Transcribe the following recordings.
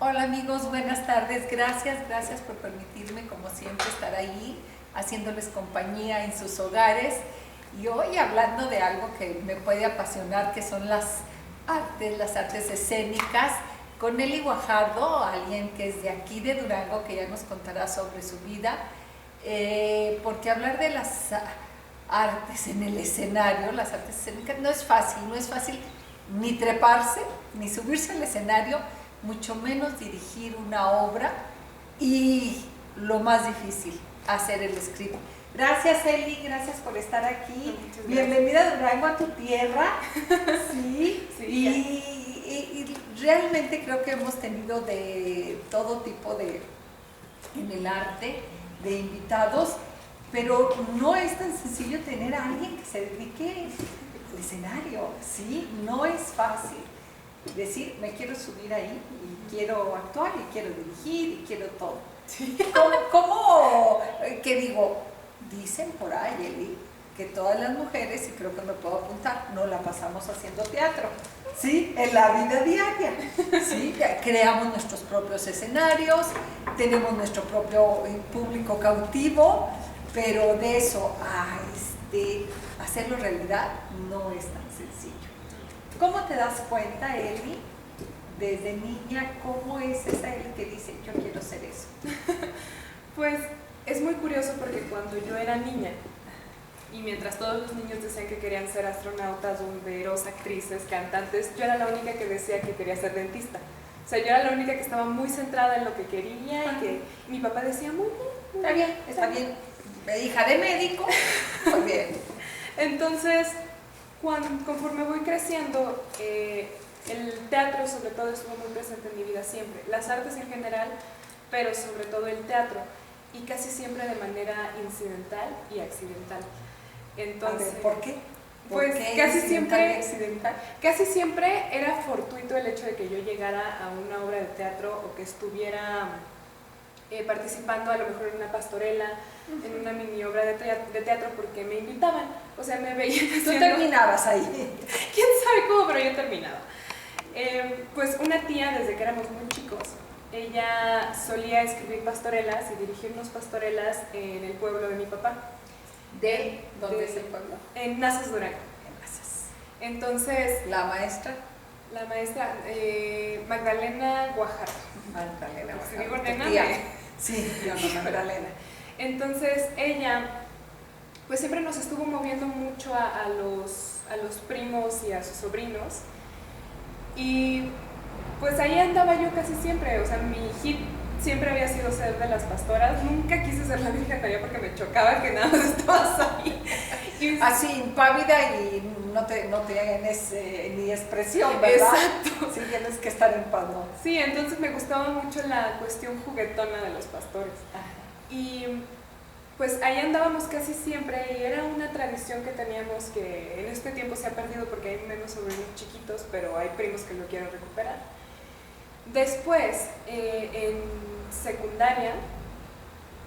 Hola amigos, buenas tardes. Gracias por permitirme, como siempre, estar ahí haciéndoles compañía en sus hogares. Y hoy hablando de algo que me puede apasionar, que son las artes escénicas, con Eli Guajardo, alguien que es de aquí de Durango, que ya nos contará sobre su vida, porque hablar de las artes en el escenario, las artes escénicas, no es fácil ni treparse, ni subirse al escenario, mucho menos dirigir una obra y lo más difícil, hacer el script. Gracias Eli, gracias por estar aquí. Bienvenida a Durango, a tu tierra. Sí, y realmente creo que hemos tenido de todo tipo en el arte, de invitados, pero no es tan sencillo tener a alguien que se dedique al escenario, ¿sí? No es fácil decir, me quiero subir ahí y quiero actuar y quiero dirigir y quiero todo. Sí. ¿Cómo que digo? Dicen por ahí, Eli, que todas las mujeres, y creo que me puedo apuntar, no la pasamos haciendo teatro, ¿sí? En la vida diaria, ¿sí? Creamos nuestros propios escenarios, tenemos nuestro propio público cautivo, pero de eso a hacerlo realidad no es tan sencillo. ¿Cómo te das cuenta, Eli, desde niña, cómo es esa Eli que dice, yo quiero ser eso? Pues es muy curioso porque cuando yo era niña, y mientras todos los niños decían que querían ser astronautas, bomberos, actrices, cantantes, yo era la única que decía que quería ser dentista. O sea, yo era la única que estaba muy centrada en lo que quería y que mi papá decía, muy bien, está bien, hija de médico, muy bien. Entonces, conforme voy creciendo, el teatro sobre todo estuvo muy presente en mi vida siempre, las artes en general, pero sobre todo el teatro, y casi siempre de manera incidental y accidental. Entonces, a ver, ¿por qué? Pues casi siempre era fortuito el hecho de que yo llegara a una obra de teatro o que estuviera participando a lo mejor en una pastorela, en una mini obra de teatro porque me invitaban, o sea, me veían haciendo... ¿Tú terminabas ahí? ¿Quién sabe cómo? Pero yo terminaba. Pues una tía, desde que éramos muy chicos, ella solía escribir pastorelas y dirigirnos pastorelas en el pueblo de mi papá. ¿De dónde es el pueblo? En Nazas, Durango. En Nazas. Entonces... ¿La maestra? La maestra Magdalena Guajardo. Magdalena Guajardo. Si digo nena, sí, yo no, Magdalena. Entonces ella, pues siempre nos estuvo moviendo mucho a los primos y a sus sobrinos. Y pues ahí andaba yo casi siempre, o sea, mi hit siempre había sido ser de las pastoras, nunca quise ser la Virgen María porque me chocaba que nada más estabas ahí. Así, impávida y no tienes ni expresión, ¿verdad? Exacto. Sí, tienes que estar en paz, ¿no? Sí, entonces me gustaba mucho la cuestión juguetona de los pastores. Ajá. Y pues ahí andábamos casi siempre y era una tradición que teníamos que en este tiempo se ha perdido porque hay menos sobrinos chiquitos, pero hay primos que lo quieren recuperar. Después, en secundaria,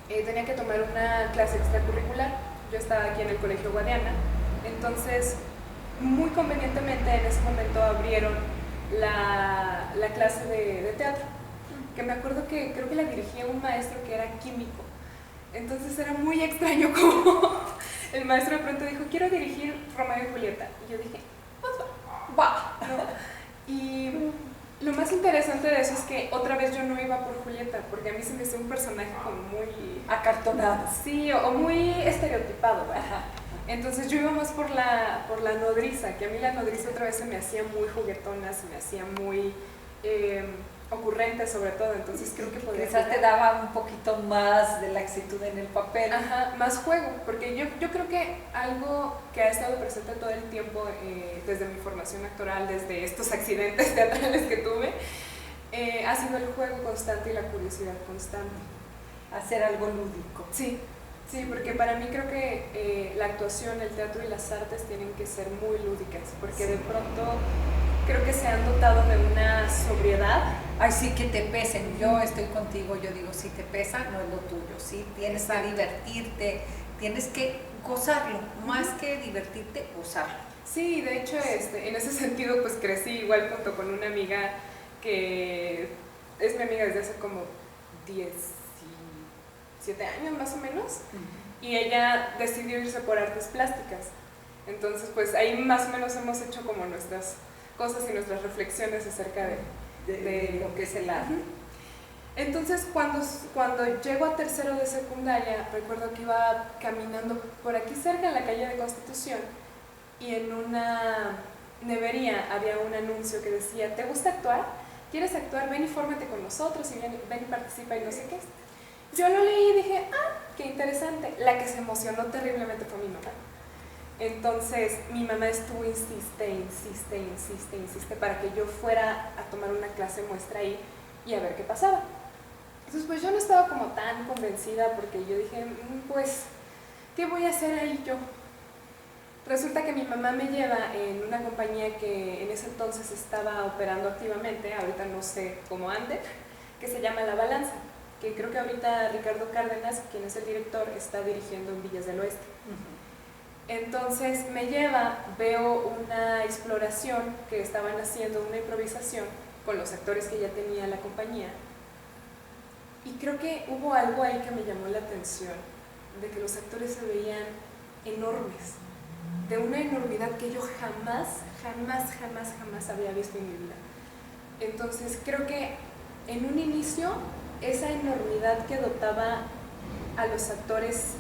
tenía que tomar una clase extracurricular. Yo estaba aquí en el Colegio Guadiana, entonces muy convenientemente en ese momento abrieron la clase de teatro, que me acuerdo que creo que la dirigía un maestro que era químico. Entonces era muy extraño como el maestro de pronto dijo, quiero dirigir Romeo y Julieta. Y yo dije, pues va, ¿no? Y lo más interesante de eso es que otra vez yo no iba por Julieta, porque a mí se me hacía un personaje como muy... acartonado. Sí, o muy estereotipado, ¿verdad? Entonces yo iba más por la nodriza, que a mí la nodriza otra vez se me hacía muy juguetona, se me hacía muy ocurrente sobre todo, entonces creo que podría quizás te daba un poquito más de laxitud en el papel. Ajá, más juego, porque yo creo que algo que ha estado presente todo el tiempo desde mi formación actoral, desde estos accidentes teatrales que tuve, ha sido el juego constante y la curiosidad constante. Hacer algo lúdico. Sí, porque para mí creo que la actuación, el teatro y las artes tienen que ser muy lúdicas, porque de pronto creo que se han dotado de una sobriedad. Ay, sí, que te pesen. Yo estoy contigo, yo digo, si te pesa, no es lo tuyo, ¿sí? Tienes que divertirte, tienes que gozarlo, más que divertirte, gozarlo. Sí, de hecho, en ese sentido, pues crecí igual junto con una amiga que es mi amiga desde hace como 17 años más o menos, y ella decidió irse por artes plásticas. Entonces, pues ahí más o menos hemos hecho como nuestras cosas y nuestras reflexiones acerca de lo que es el arte. Entonces, cuando llego a tercero de secundaria, recuerdo que iba caminando por aquí cerca en la calle de Constitución, y en una nevería había un anuncio que decía: ¿te gusta actuar? ¿Quieres actuar? Ven y fórmate con nosotros, y ven y participa y no sé qué. Yo lo leí y dije: ah, qué interesante. La que se emocionó terriblemente fue mi mamá. Entonces mi mamá estuvo insiste para que yo fuera a tomar una clase muestra ahí y a ver qué pasaba. Entonces pues yo no estaba como tan convencida, porque yo dije, pues, ¿qué voy a hacer ahí yo? Resulta que mi mamá me lleva en una compañía que en ese entonces estaba operando activamente, ahorita no sé cómo ande, que se llama La Balanza, que creo que ahorita Ricardo Cárdenas, quien es el director, está dirigiendo en Villas del Oeste. Entonces me lleva, veo una exploración que estaban haciendo, una improvisación con los actores que ya tenía la compañía, y creo que hubo algo ahí que me llamó la atención, de que los actores se veían enormes, de una enormidad que yo jamás había visto en mi vida. Entonces creo que en un inicio esa enormidad que dotaba a los actores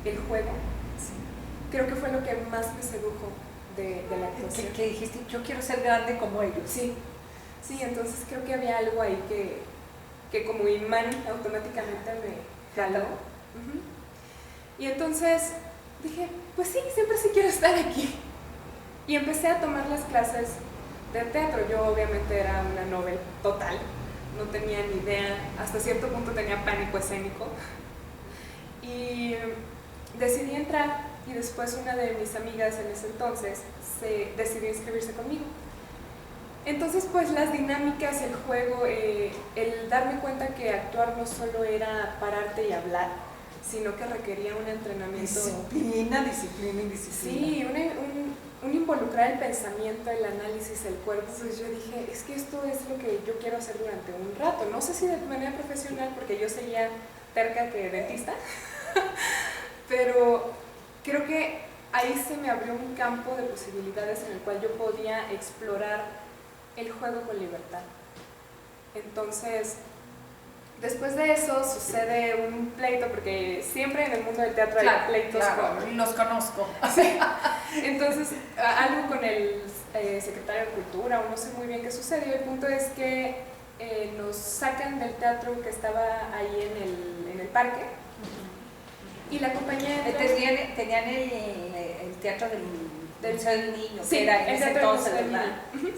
el juego, creo que fue lo que más me sedujo de la actuación. ¿Qué dijiste? Yo quiero ser grande como ellos. Sí, entonces creo que había algo ahí que como imán automáticamente me jaló. Y entonces dije, pues sí, siempre sí quiero estar aquí. Y empecé a tomar las clases de teatro. Yo obviamente era una novel total, no tenía ni idea, hasta cierto punto tenía pánico escénico. Y decidí entrar, y después una de mis amigas en ese entonces decidió inscribirse conmigo. Entonces pues las dinámicas, el juego, el darme cuenta que actuar no solo era pararte y hablar, sino que requería un entrenamiento. Disciplina. Sí, un involucrar el pensamiento, el análisis, el cuerpo. Pues yo dije, es que esto es lo que yo quiero hacer durante un rato. No sé si de manera profesional, porque yo seguía terca que dentista, pero creo que ahí se me abrió un campo de posibilidades en el cual yo podía explorar el juego con libertad. Entonces, después de eso sucede un pleito, porque siempre en el mundo del teatro hay pleitos. Los conozco. Sí. Entonces, algo con el secretario de Cultura, o no sé muy bien qué sucedió. El punto es que nos sacan del teatro que estaba ahí en el parque, y la compañía tenían el teatro del Museo del Niño, sí, que era en ese entonces, ¿verdad?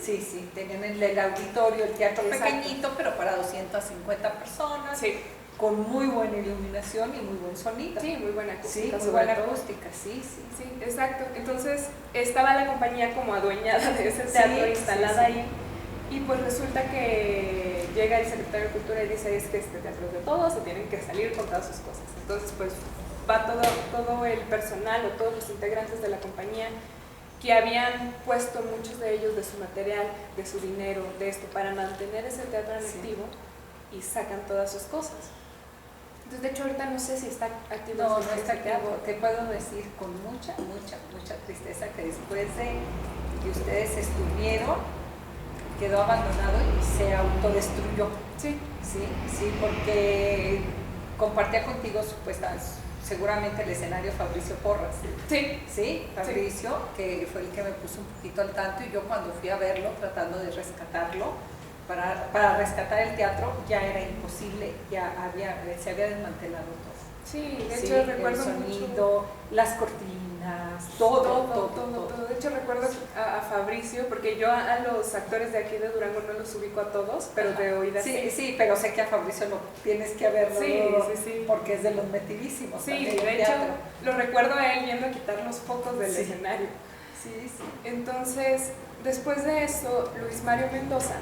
Sí, tenían el auditorio, el teatro. Exacto. Pequeñito, pero para 250 personas, sí, con muy buena iluminación y muy buen sonido. Sí, muy buena acústica. Sí, muy buena acústica, sí, exacto. Entonces estaba la compañía como adueñada de ese teatro, instalada ahí, y pues resulta que llega el secretario de Cultura y dice, es que este teatro es de todos, se tienen que salir con todas sus cosas. Entonces pues va todo el personal, o todos los integrantes de la compañía, que habían puesto muchos de ellos de su material, de su dinero, de esto, para mantener ese teatro en activo, y sacan todas sus cosas. Entonces, de hecho, ahorita no sé si está activo. No está activo. Te puedo decir con mucha tristeza que después de que ustedes estuvieron, quedó abandonado y se autodestruyó. Sí, porque compartía contigo seguramente el escenario Fabricio Porras. Sí, Fabricio, que fue el que me puso un poquito al tanto, y yo cuando fui a verlo, tratando de rescatarlo, para rescatar el teatro, ya era imposible, se había desmantelado todo. Sí, de hecho recuerdo el sonido, mucho, las cortinas, todo. De hecho recuerdo a Fabricio, porque yo a los actores de aquí de Durango no los ubico a todos, pero de oídas. Sí, pero sé que a Fabricio lo tienes que verlo, sí, porque es de los metidísimos. Sí, de hecho lo recuerdo a él yendo a quitar los focos del escenario. Sí. Entonces, después de eso, Luis Mario Mendoza,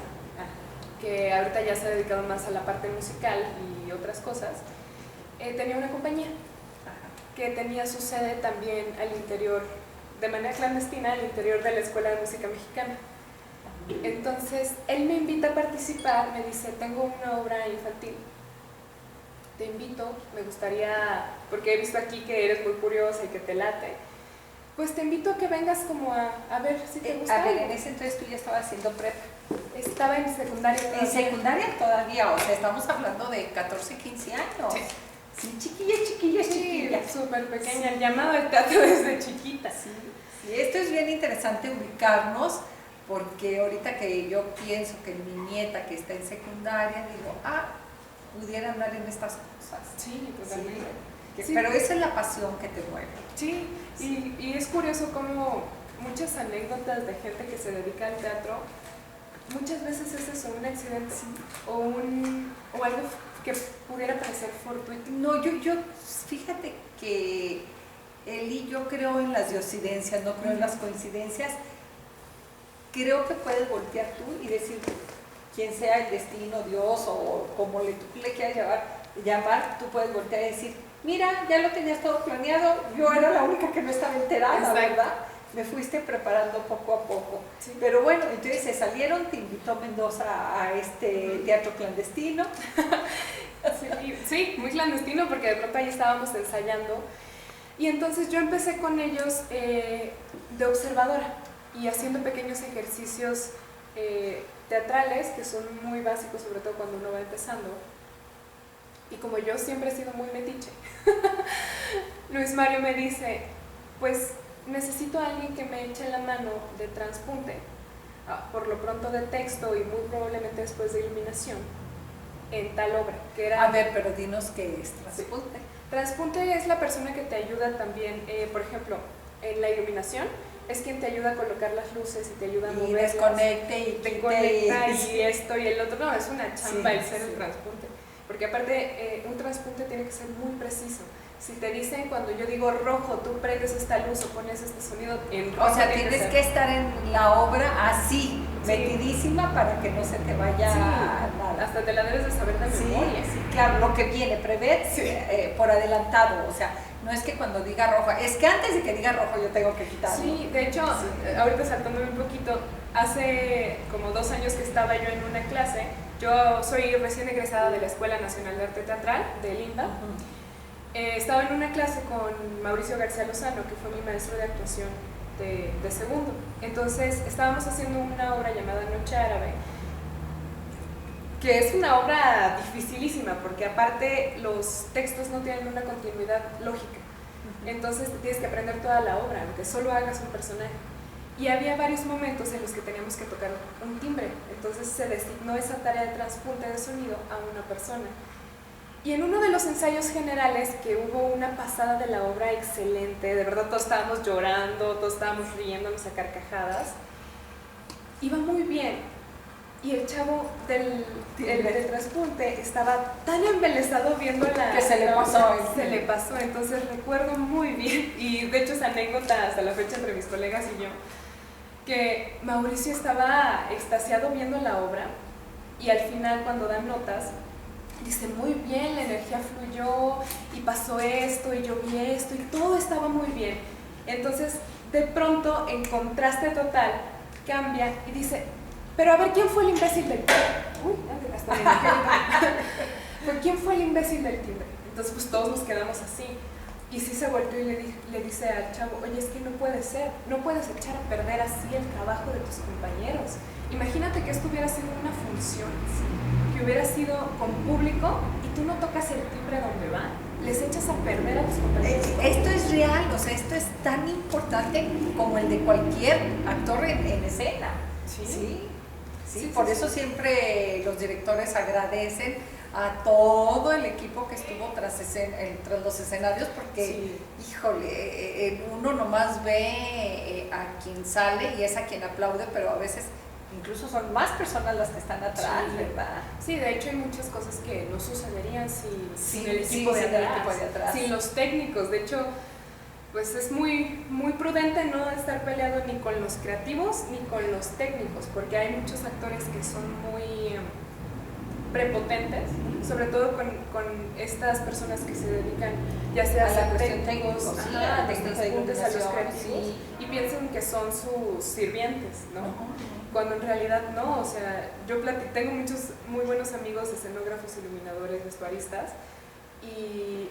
que ahorita ya se ha dedicado más a la parte musical y otras cosas, tenía una compañía que tenía su sede también al interior, de manera clandestina, al interior de la Escuela de Música Mexicana. Entonces, él me invita a participar, me dice, tengo una obra infantil, te invito, me gustaría, porque he visto aquí que eres muy curiosa y que te late, pues te invito a que vengas como a ver si te gusta. A ver, en ese entonces tú ya estabas haciendo prepa. Estaba en secundaria todavía. En secundaria todavía, o sea, estamos hablando de 14, 15 años. Sí. Sí, chiquilla. Sí, súper pequeña, el llamado al teatro desde chiquita. Sí, esto es bien interesante ubicarnos, porque ahorita que yo pienso que mi nieta que está en secundaria, digo, pudiera andar en estas cosas. Sí, totalmente. Sí. Pero esa es la pasión que te mueve. Sí, y es curioso cómo muchas anécdotas de gente que se dedica al teatro, muchas veces es eso, un accidente o algo que pudiera parecer fortuito. No, yo fíjate que Eli, yo creo en las diosidencias, no creo en las coincidencias. Creo que puedes voltear tú y decir, quien sea el destino, Dios o como tú le quieras llamar, tú puedes voltear y decir, mira, ya lo tenías todo planeado, yo era la única que no estaba enterada, exacto, ¿verdad? Me fuiste preparando poco a poco. Sí. Pero bueno, entonces se salieron, te invitó Mendoza a este teatro clandestino. Sí, muy clandestino porque de pronto ahí estábamos ensayando. Y entonces yo empecé con ellos de observadora y haciendo pequeños ejercicios teatrales que son muy básicos, sobre todo cuando uno va empezando. Y como yo siempre he sido muy metiche, Luis Mario me dice, pues necesito a alguien que me eche la mano de transpunte, por lo pronto de texto y muy probablemente después de iluminación, en tal obra. Que era, a ver, pero dinos qué es transpunte. Sí. Transpunte es la persona que te ayuda también, por ejemplo, en la iluminación, es quien te ayuda a colocar las luces y te ayuda a moverlas. Y desconecte y te conecta y esto y el otro. No, es una chamba el ser el transpunte. Porque aparte, un transpunte tiene que ser muy preciso. Si te dicen cuando yo digo rojo, tú prendes esta luz o pones este sonido en rojo. O sea, tienes que estar en la obra así, metidísima para que no se te vaya nada. Hasta te la debes de saber de memoria. Sí, claro, lo que viene, prever por adelantado. O sea, no es que cuando diga rojo, es que antes de que diga rojo yo tengo que quitarlo. Sí, de hecho, ahorita saltándome un poquito, hace como 2 años que estaba yo en una clase. Yo soy recién egresada de la Escuela Nacional de Arte Teatral, de Linda. Estaba en una clase con Mauricio García Lozano, que fue mi maestro de actuación de segundo. Entonces, estábamos haciendo una obra llamada Noche Árabe, que es una obra dificilísima, porque aparte los textos no tienen una continuidad lógica. Entonces, tienes que aprender toda la obra, aunque solo hagas un personaje. Y había varios momentos en los que teníamos que tocar un timbre, entonces se designó esa tarea de transpunte de sonido a una persona. Y en uno de los ensayos generales, que hubo una pasada de la obra excelente, de verdad todos estábamos llorando, todos estábamos riéndonos a carcajadas, iba muy bien. Y el chavo del transpunte estaba tan embelesado viendo que se le pasó. Se le pasó, entonces recuerdo muy bien, y de hecho esa anécdota hasta la fecha entre mis colegas y yo, que Mauricio estaba extasiado viendo la obra y al final cuando dan notas dice muy bien, la energía fluyó y pasó esto y yo vi esto y todo estaba muy bien. Entonces de pronto en contraste total cambia y dice, pero a ver, ¿quién fue el imbécil del timbre? Uy, hasta me ¿quién fue el imbécil del timbre? Entonces pues todos nos quedamos así. Y sí se volvió y le dice al chavo, oye, es que no puede ser, no puedes echar a perder así el trabajo de tus compañeros. Imagínate que esto hubiera sido una función, que hubiera sido con público y tú no tocas el timbre donde va, les echas a perder a tus compañeros. Esto es real, o sea, esto es tan importante como el de cualquier actor en escena. Sí, por eso siempre los directores agradecen a todo el equipo que estuvo tras los escenarios, porque, híjole, uno nomás ve a quien sale y es a quien aplaude, pero a veces incluso son más personas las que están atrás, ¿verdad? Sí, de hecho hay muchas cosas que no sucederían sin el equipo de atrás, sin los técnicos. De hecho, pues es muy, muy prudente no estar peleado ni con los creativos ni con los técnicos, porque hay muchos actores que son muy prepotentes, sobre todo con estas personas que se dedican ya sea a ser técnicos, a los transportes, a los creativos, y piensan que son sus sirvientes, ¿no? Cuando en realidad no. O sea, yo tengo muchos muy buenos amigos escenógrafos, iluminadores, vestuaristas, y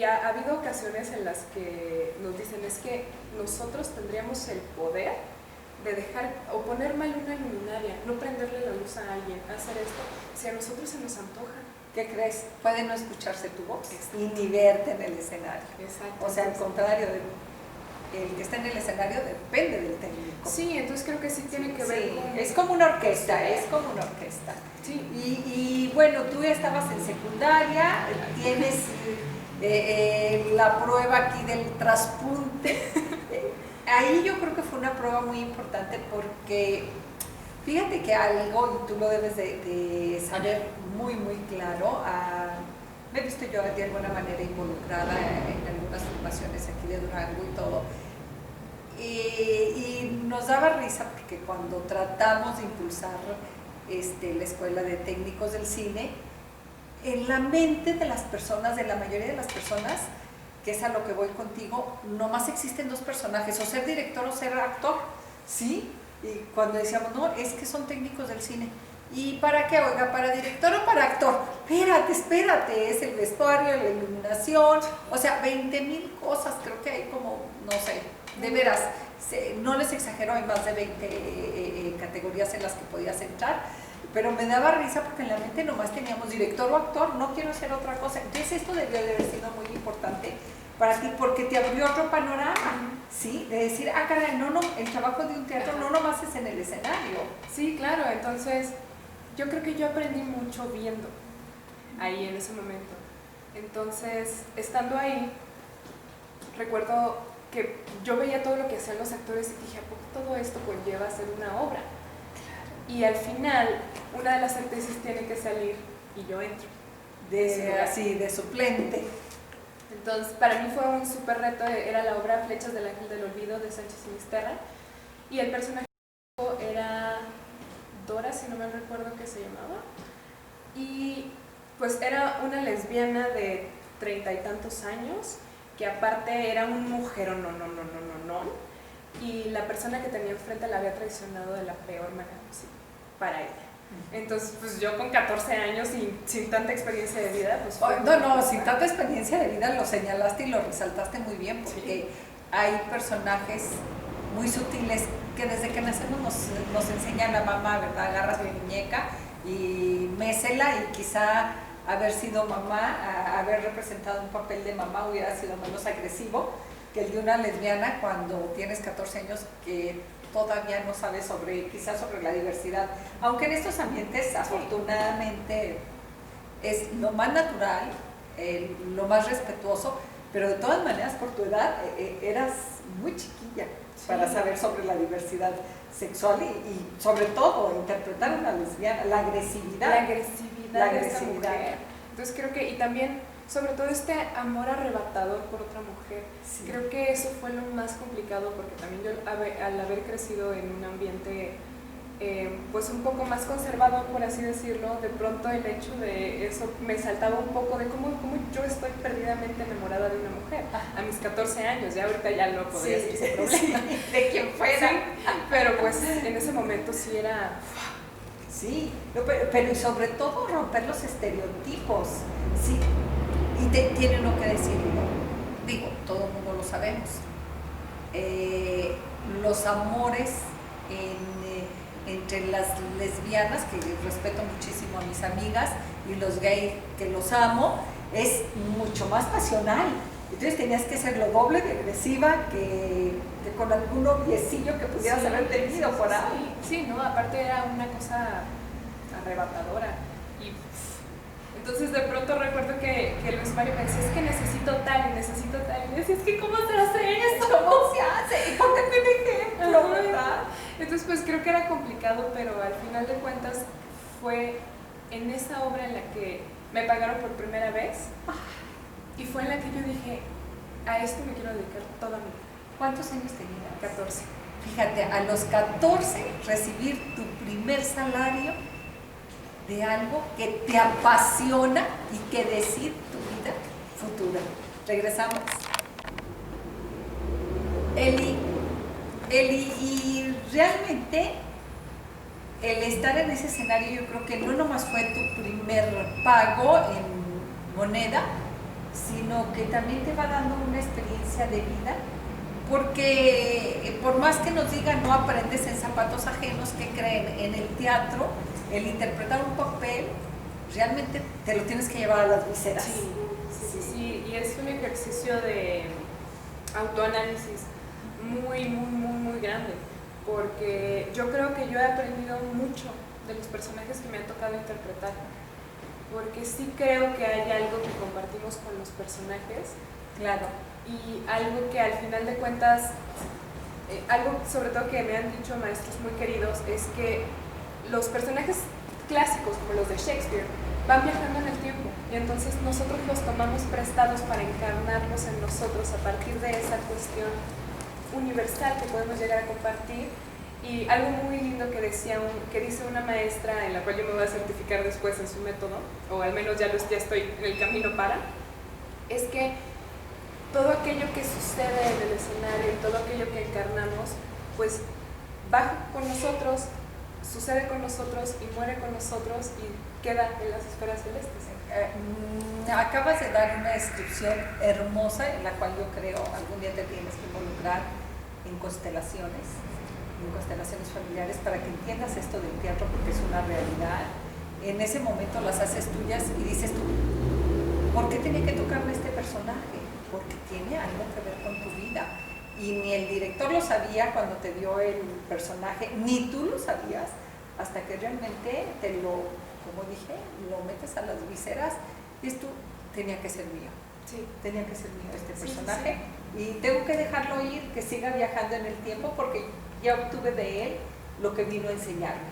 ha habido ocasiones en las que nos dicen, es que nosotros tendríamos el poder de dejar o poner mal una luminaria, no prenderle la luz a alguien, hacer esto, si a nosotros se nos antoja. ¿Qué crees? Puede no escucharse tu voz y ni verte en el escenario. Exacto. O sea, al contrario, el que está en el escenario depende del técnico. Sí, entonces creo que sí tiene que ver con... Es como una orquesta, es como una orquesta. Sí. Y bueno, tú ya estabas en secundaria, tienes la prueba aquí del traspunte. Ahí yo creo que fue una prueba muy importante porque fíjate que algo, y tú lo debes de saber muy claro, me he visto yo de alguna manera involucrada en algunas formaciones aquí de Durango y todo, y nos daba risa porque cuando tratamos de impulsar la escuela de técnicos del cine, en la mente de las personas, de la mayoría de las personas, que es a lo que voy contigo, nomás existen dos personajes, o ser director o ser actor, ¿sí? Y cuando decíamos, no, es que son técnicos del cine. ¿Y para qué? Oiga, ¿para director o para actor? Espérate, es el vestuario, la iluminación, o sea, 20,000 cosas, creo que hay como, no sé, de veras, no les exagero, hay más de 20 categorías en las que podías entrar, pero me daba risa porque en la mente nomás teníamos director o actor, no quiero hacer otra cosa. Entonces esto debió de haber sido muy importante para ti porque te abrió otro panorama, ¿sí? De decir, caray, no, el trabajo de un teatro no nomás es en el escenario. Sí, claro, entonces yo creo que yo aprendí mucho viendo ahí en ese momento. Entonces, estando ahí, recuerdo que yo veía todo lo que hacían los actores y dije, ¿a poco todo esto conlleva a hacer una obra? Y al final, una de las actrices tiene que salir y yo entro. De suplente. Entonces, para mí fue un súper reto, era la obra Flechas del Ángel del Olvido de Sánchez Sinisterra, y el personaje era Dora, si no me recuerdo qué se llamaba, y pues era una lesbiana de 30 y tantos años, que aparte era un mujerón, no, y la persona que tenía enfrente la había traicionado de la peor manera posible para ella. Entonces, pues yo con 14 años sin tanta experiencia de vida, pues... sin tanta experiencia de vida lo señalaste y lo resaltaste muy bien, porque hay personajes muy sutiles que desde que nacemos nos enseñan a mamá, ¿verdad? Agarras mi muñeca y mésela, y quizá haber sido mamá, haber representado un papel de mamá hubiera sido menos agresivo que el de una lesbiana cuando tienes 14 años que todavía no sabes quizás sobre la diversidad, aunque en estos ambientes afortunadamente es lo más natural, lo más respetuoso, pero de todas maneras por tu edad eras muy chiquilla para saber sobre la diversidad sexual y sobre todo interpretar a una lesbiana, la agresividad de esta mujer. Entonces creo que, y también sobre todo este amor arrebatador por otra mujer, creo que eso fue lo más complicado, porque también yo al haber crecido en un ambiente pues un poco más conservador, por así decirlo, de pronto el hecho de eso me saltaba un poco de cómo yo estoy perdidamente enamorada de una mujer a mis 14 años, ya ahorita ya no podría ser ese problema de quien fuera, pero pues en ese momento sí era... Sí, pero y sobre todo romper los estereotipos, sí, y tiene uno que decirlo, digo, todo el mundo lo sabemos, los amores entre las lesbianas, que respeto muchísimo a mis amigas, y los gays, que los amo, es mucho más pasional. Entonces tenías que ser lo doble de agresiva que con algún noviecillo que pudieras haber tenido por ahí. Sí, no, aparte era una cosa arrebatadora. Y entonces de pronto recuerdo que Luis Mario me decía, es que necesito tal, y me decía, es que ¿cómo se hace esto? ¿Cómo se hace? Y pónganme un ejemplo, ¿verdad? Entonces pues creo que era complicado, pero al final de cuentas fue en esa obra en la que me pagaron por primera vez. Y fue en la que yo dije, a esto me quiero dedicar toda mi vida. ¿Cuántos años tenías? 14. Fíjate, a los 14 recibir tu primer salario de algo que te apasiona y que decide tu vida futura. Regresamos. Eli, y realmente el estar en ese escenario, yo creo que no nomás fue tu primer pago en moneda, sino que también te va dando una experiencia de vida, porque por más que nos digan no aprendes en zapatos ajenos, que creen en el teatro, el interpretar un papel, realmente te lo tienes que llevar a las vísceras. Sí, y es un ejercicio de autoanálisis muy grande, porque yo creo que yo he aprendido mucho de los personajes que me han tocado interpretar, porque sí creo que hay algo que compartimos con los personajes, claro, y algo que al final de cuentas, algo sobre todo que me han dicho maestros muy queridos, es que los personajes clásicos como los de Shakespeare van viajando en el tiempo, y entonces nosotros los tomamos prestados para encarnarlos en nosotros a partir de esa cuestión universal que podemos llegar a compartir. Y algo muy lindo que dice una maestra, en la cual yo me voy a certificar después en su método, o al menos ya estoy en el camino para, es que todo aquello que sucede en el escenario y todo aquello que encarnamos, pues va con nosotros, sucede con nosotros y muere con nosotros y queda en las esferas celestes. Acabas de dar una descripción hermosa en la cual yo creo algún día te tienes que involucrar en constelaciones familiares, para que entiendas esto del teatro, porque es una realidad. En ese momento las haces tuyas y dices tú, ¿por qué tenía que tocarme este personaje? Porque tiene algo que ver con tu vida. Y ni el director lo sabía cuando te dio el personaje, ni tú lo sabías, hasta que realmente te lo, como dije, lo metes a las vísceras y esto tenía que ser mío. Sí. Tenía que ser mío este personaje, y tengo que dejarlo ir, que siga viajando en el tiempo, porque ya obtuve de él lo que vino a enseñarme.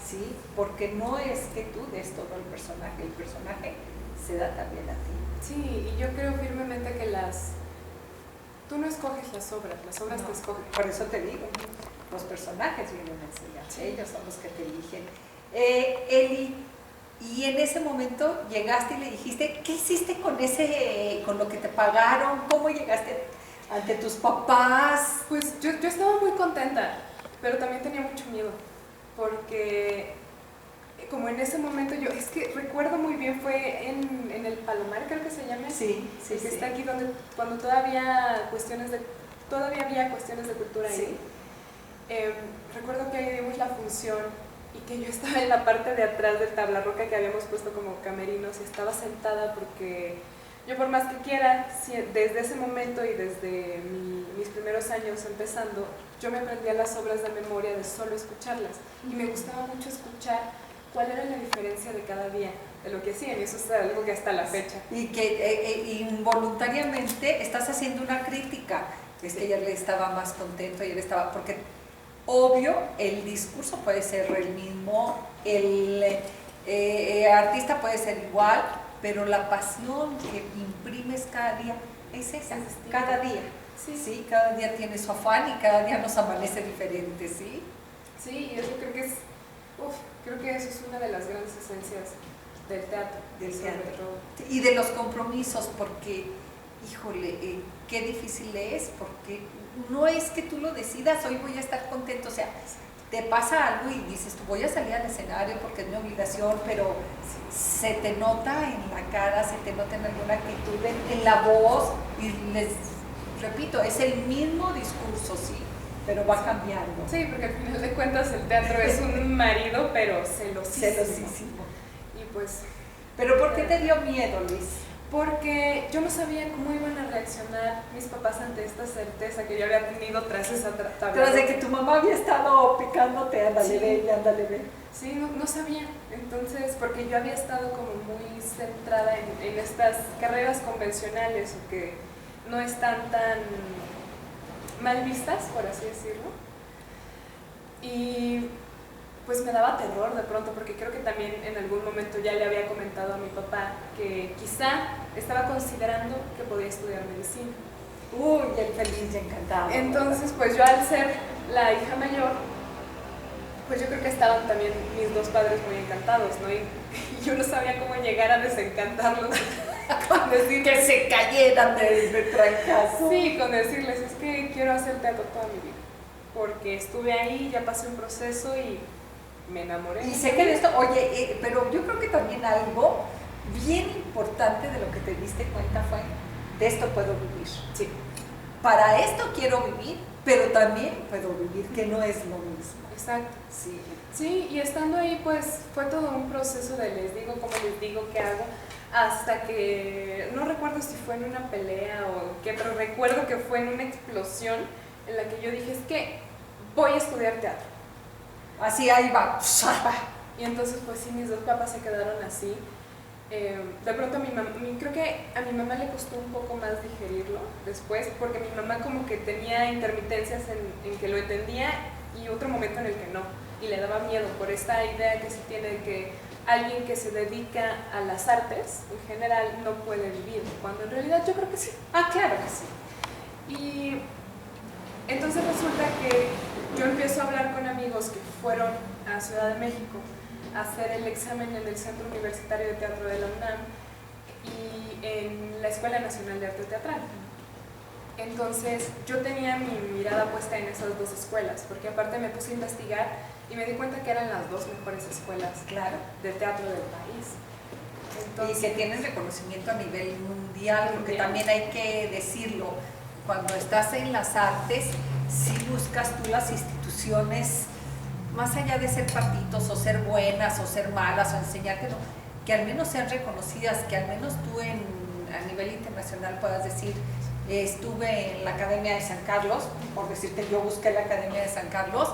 ¿Sí? Porque no es que tú des todo el personaje se da también a ti. Sí, y yo creo firmemente que tú no escoges las obras no, te escogen. Por eso te digo, los personajes vienen a enseñar, ellos son los que te eligen. Eli, y en ese momento llegaste y le dijiste, ¿qué hiciste con lo que te pagaron? ¿Cómo llegaste ante tus papás? Pues yo estaba muy contenta, pero también tenía mucho miedo, porque como en ese momento es que recuerdo muy bien, fue en el Palomar, creo que se llama. Sí. Está aquí cuando todavía había cuestiones de cultura ahí. Sí. Recuerdo que ahí vimos la función y que yo estaba en la parte de atrás del tablarroca que habíamos puesto como camerinos, y estaba sentada porque yo, por más que quiera, desde ese momento y desde mis primeros años empezando, yo me aprendía las obras de memoria de solo escucharlas, y me gustaba mucho escuchar cuál era la diferencia de cada día de lo que hacían, y eso es algo que hasta la fecha. Y que involuntariamente estás haciendo una crítica. Es que ella estaba más contento y él estaba, porque obvio el discurso puede ser el mismo, el artista puede ser igual, pero la pasión que imprimes cada día es esa, cada día. Sí, cada día tiene su afán y cada día nos amanece diferente, ¿sí? Sí, y eso creo que eso es una de las grandes esencias del teatro. Y de los compromisos, porque, híjole, qué difícil es, porque no es que tú lo decidas, hoy voy a estar contento, o sea, te pasa algo y dices, tú voy a salir al escenario porque es mi obligación, pero se te nota en la cara, se te nota en alguna actitud, en la voz, y les repito, es el mismo discurso, sí, pero va cambiando. Sí, porque al final de cuentas el teatro es un marido, pero celosísimo. Y pues... ¿Pero por qué te dio miedo, Luis? Porque yo no sabía cómo iban a reaccionar mis papás ante esta certeza que yo había tenido tras esa tabla. Tras de que tu mamá había estado picándote, ándale, ve, ándale, ve. Sí, no sabía. Entonces, porque yo había estado como muy centrada en estas carreras convencionales, o que no están tan mal vistas, por así decirlo. Y pues me daba terror de pronto, porque creo que también en algún momento ya le había comentado a mi papá que quizá estaba considerando que podía estudiar medicina. Uy, el feliz y encantado. Entonces, pues yo, al ser la hija mayor, Pues yo creo que estaban también mis dos padres muy encantados, ¿no? Y yo no sabía cómo llegar a desencantarlos con decir que se cayeran de trancazo. Sí, con decirles, es que quiero hacer teatro toda mi vida, porque estuve ahí, ya pasé un proceso y me enamoré. Y sé que de esto, oye, pero yo creo que también algo bien importante de lo que te diste cuenta fue, de esto puedo vivir. Sí. Para esto quiero vivir, pero también puedo vivir, que no es lo mismo. Exacto. Sí. Sí, y estando ahí pues fue todo un proceso de les digo, cómo les digo, qué hago, hasta que, no recuerdo si fue en una pelea o qué, pero recuerdo que fue en una explosión en la que yo dije, es que voy a estudiar teatro. Así ahí va. Y entonces pues sí, mis dos papás se quedaron así. De pronto creo que a mi mamá le costó un poco más digerirlo después, porque mi mamá como que tenía intermitencias en que lo entendía y otro momento en el que no, y le daba miedo por esta idea que se tiene de que alguien que se dedica a las artes en general no puede vivir, cuando en realidad yo creo que sí. Ah, claro que sí. Y entonces resulta que yo empiezo a hablar con amigos que fueron a Ciudad de México a hacer el examen en el Centro Universitario de Teatro de la UNAM y en la Escuela Nacional de Arte Teatral. Entonces yo tenía mi mirada puesta en esas dos escuelas, porque aparte me puse a investigar y me di cuenta que eran las dos mejores escuelas, claro, de teatro del país. Entonces, y que tienen reconocimiento a nivel mundial, porque también hay que decirlo, cuando estás en las artes, si buscas tú las instituciones, más allá de ser partitos o ser buenas o ser malas o enseñar que al menos sean reconocidas, que al menos tú a nivel internacional puedas decir, estuve en la Academia de San Carlos, por decirte, yo busqué la Academia de San Carlos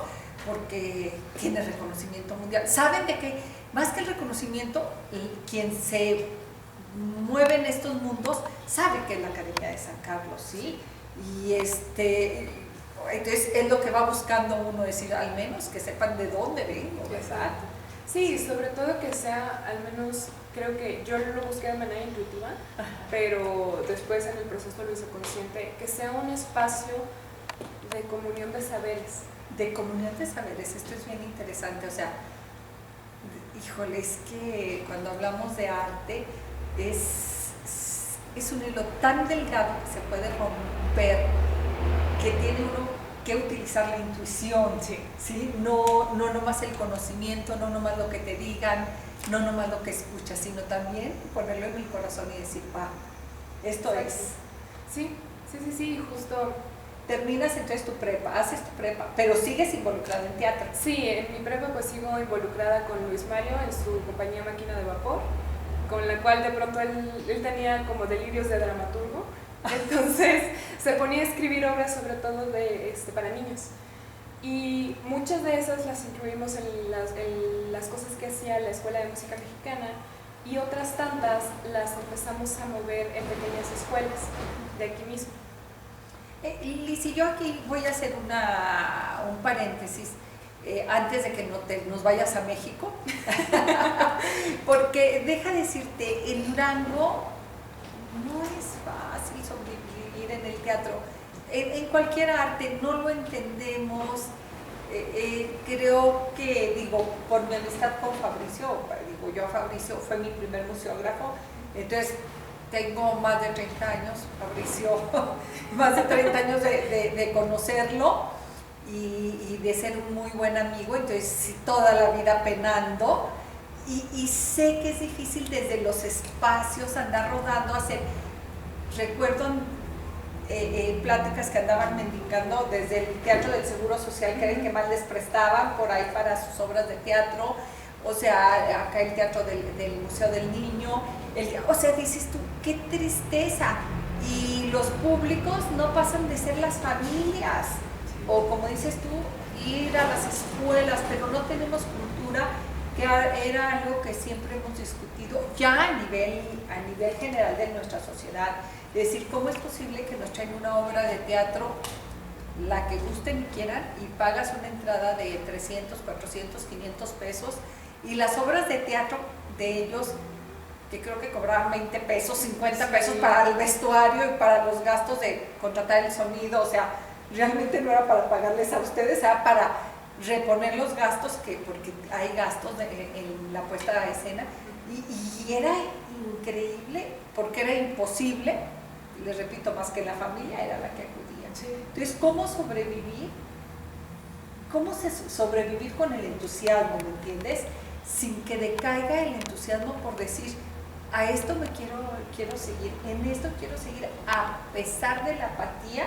porque tiene reconocimiento mundial. Saben de que más que el reconocimiento, quien se mueve en estos mundos sabe que es la Academia de San Carlos, ¿sí? Y entonces es lo que va buscando uno, decir, al menos que sepan de dónde vengo, ¿verdad? Sí, sobre todo que sea, al menos, creo que yo lo busqué de manera intuitiva, pero después en el proceso lo hice consciente, que sea un espacio de comunión de saberes. De comunión de saberes, esto es bien interesante, o sea, híjole, es que cuando hablamos de arte es un hilo tan delgado que se puede romper, que tiene uno que utilizar la intuición, ¿sí? No nomás el conocimiento, no nomás lo que te digan, no nomás lo que escuchas, sino también ponerlo en el corazón y decir, esto Exacto. es. Sí, justo. Terminas entonces tu prepa, haces tu prepa, pero sigues involucrada en teatro. Sí, en mi prepa pues sigo involucrada con Luis Mario en su compañía Máquina de Vapor, con la cual de pronto él tenía como delirios de dramaturgo, entonces se ponía a escribir obras sobre todo para niños. Y muchas de esas las incluimos en las cosas que hacía la Escuela de Música Mexicana, y otras tantas las empezamos a mover en pequeñas escuelas de aquí mismo. Liz, y yo aquí voy a hacer un paréntesis antes de que nos vayas a México, porque deja decirte, en Durango no es fácil sobrevivir en el teatro, en cualquier arte no lo entendemos. Creo que, por mi amistad con Fabricio, yo a Fabricio fue mi primer museógrafo, entonces tengo más de 30 años, Fabricio, más de 30 años de conocerlo y de ser un muy buen amigo, entonces toda la vida penando, y sé que es difícil desde los espacios andar rodando, recuerdo pláticas que andaban mendigando desde el Teatro del Seguro Social, que era el que más les prestaban por ahí para sus obras de teatro, o sea, acá el teatro del Museo del Niño, o sea, dices tú, qué tristeza, y los públicos no pasan de ser las familias, o como dices tú, ir a las escuelas, pero no tenemos cultura, que era algo que siempre hemos discutido ya a nivel general de nuestra sociedad, es decir, ¿cómo es posible que nos traen una obra de teatro, la que gusten y quieran, y pagas una entrada de 300, 400, 500 pesos, y las obras de teatro de ellos, que creo que cobraban 20 pesos, 50 pesos para el vestuario y para los gastos de contratar el sonido, o sea, realmente no era para pagarles a ustedes, era para reponer los gastos, porque hay gastos en la puesta a escena, y era increíble porque era imposible, les repito, más que la familia era la que acudía. Sí. Entonces, ¿cómo sobrevivir? ¿Cómo sobrevivir con el entusiasmo, me entiendes? Sin que decaiga el entusiasmo por decir, a esto me quiero seguir, en esto quiero seguir, a pesar de la apatía.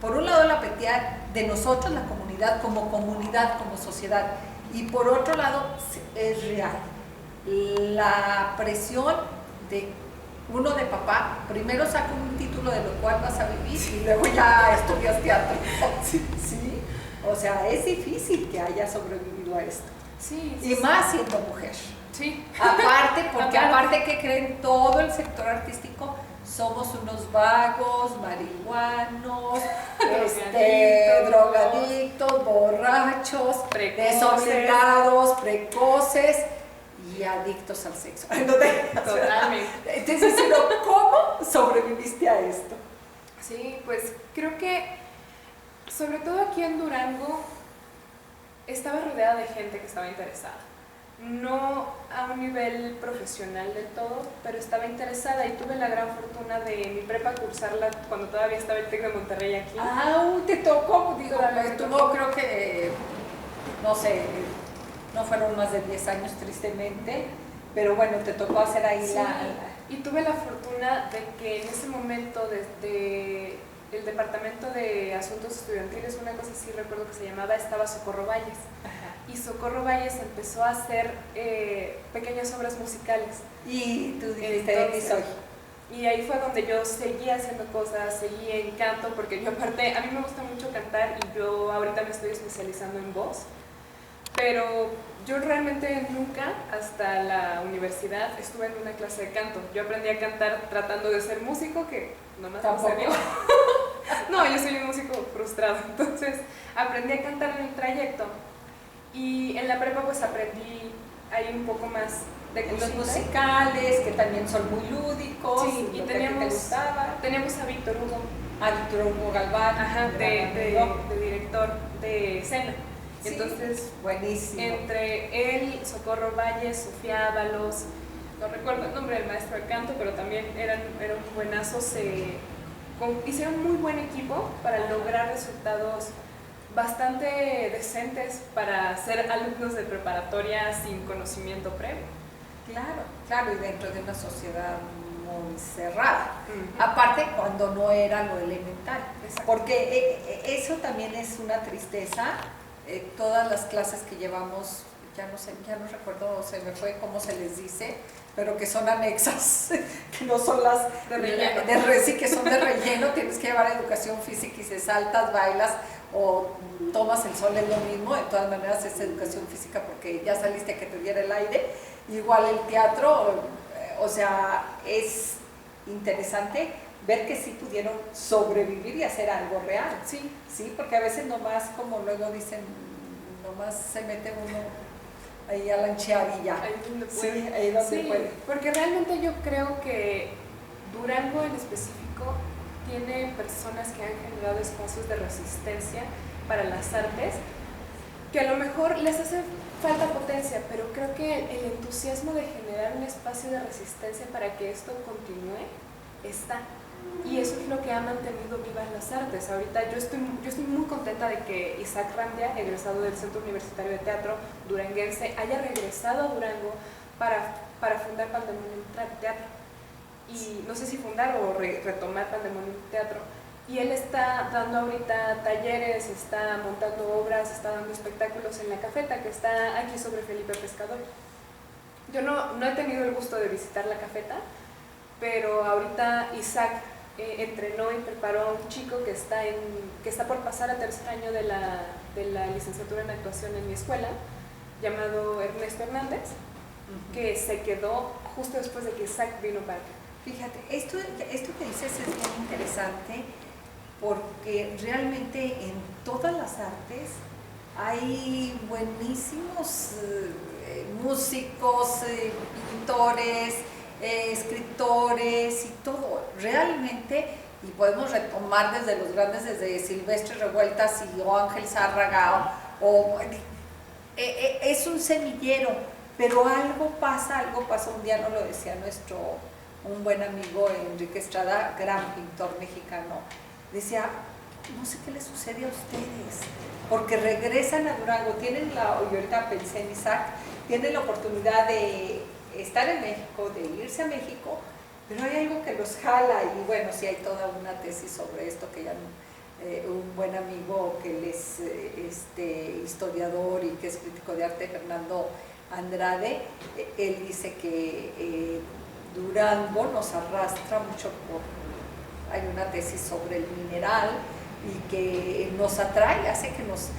Por un lado, la apatía de nosotros, la comunidad, como sociedad, y por otro lado, es real. La presión de uno de papá, primero saca un título de lo cual vas a vivir y luego ya estudias teatro. ¿Sí? O sea, es difícil que haya sobrevivido a esto. Sí, y más siendo mujer. Sí. Aparte, porque aparte que creen todo el sector artístico, somos unos vagos, marihuanos, drogadictos, borrachos, desobligados, precoces y adictos al sexo. Totalmente. Entonces, ¿cómo sobreviviste a esto? Sí, pues creo que, sobre todo aquí en Durango, estaba rodeada de gente que estaba interesada. No a un nivel profesional del todo, pero estaba interesada y tuve la gran fortuna de mi prepa cursarla cuando todavía estaba el TEC de Monterrey aquí. Te tocó, estuvo creo que, no sé, no fueron más de 10 años tristemente, pero bueno, te tocó hacer ahí sí, y tuve la fortuna de que en ese momento desde el Departamento de Asuntos Estudiantiles, una cosa así recuerdo que se llamaba, estaba Socorro Valles. Ajá. Y Socorro Valles empezó a hacer pequeñas obras musicales. Y tú dijiste, de aquí soy. Y ahí fue donde yo seguía haciendo cosas, seguí en canto, porque yo aparte, a mí me gusta mucho cantar y yo ahorita me estoy especializando en voz, pero yo realmente nunca, hasta la universidad, estuve en una clase de canto. Yo aprendí a cantar tratando de ser músico, que nomás no se dio. No, yo soy un músico frustrado, entonces aprendí a cantar en el trayecto. Y en la prepa pues aprendí ahí un poco más de los musicales, que también son muy lúdicos. Sí, y teníamos a Víctor Hugo. A Víctor Hugo Galván. Ajá, de director de escena. Sí, entonces, buenísimo. Entre él, Socorro Valles, Sofía Ábalos, no recuerdo el nombre del maestro de canto, pero también eran buenazos, hicieron muy buen equipo para lograr resultados bastante decentes para ser alumnos de preparatoria sin conocimiento previo. Claro, y dentro de una sociedad muy cerrada. Aparte, cuando no era lo elemental. Exacto. Porque eso también es una tristeza. Todas las clases que llevamos, ya no recuerdo, se me fue cómo se les dice, pero que son anexas, que no son las de relleno. Sí, que son de relleno. Tienes que llevar educación física y se saltas, bailas o tomas el sol, es lo mismo. De todas maneras es educación física porque ya saliste a que te diera el aire. Igual el teatro, o sea, es interesante ver que sí pudieron sobrevivir y hacer algo real. Sí, porque a veces nomás, como luego dicen, nomás se mete uno ahí a lanchear y ya. Ahí donde puede. Sí, ahí donde puede. Porque realmente yo creo que Durango en específico tiene personas que han generado espacios de resistencia para las artes, que a lo mejor les hace falta potencia, pero creo que el entusiasmo de generar un espacio de resistencia para que esto continúe está. Y eso es lo que ha mantenido vivas las artes. Ahorita yo estoy muy contenta de que Isaac Randia, egresado del Centro Universitario de Teatro duranguense, haya regresado a Durango para fundar Pandemonium Teatro. Y no sé si fundar o retomar Pandemonium Teatro. Y él está dando ahorita talleres, está montando obras, está dando espectáculos en La Cafeta, que está aquí sobre Felipe Pescador. Yo no he tenido el gusto de visitar La Cafeta, pero ahorita Isaac entrenó y preparó a un chico que está por pasar a tercer año de la licenciatura en actuación en mi escuela, llamado Ernesto Hernández, que se quedó justo después de que Isaac vino para acá. Fíjate, esto que dices es bien interesante porque realmente en todas las artes hay buenísimos músicos, pintores, escritores y todo, realmente, y podemos retomar desde los grandes, desde Silvestre Revueltas y o Ángel Zárraga o es un semillero, pero algo pasa, un día nos lo decía un buen amigo Enrique Estrada, gran pintor mexicano, decía, no sé qué les sucede a ustedes, porque regresan a Durango, tienen y ahorita pensé en Isaac, tienen la oportunidad de estar en México, de irse a México, pero hay algo que los jala, y bueno, sí hay toda una tesis sobre esto que ya un buen amigo que él es historiador y que es crítico de arte, Fernando Andrade, él dice que Durango nos arrastra mucho hay una tesis sobre el mineral y que nos atrae, hace que nos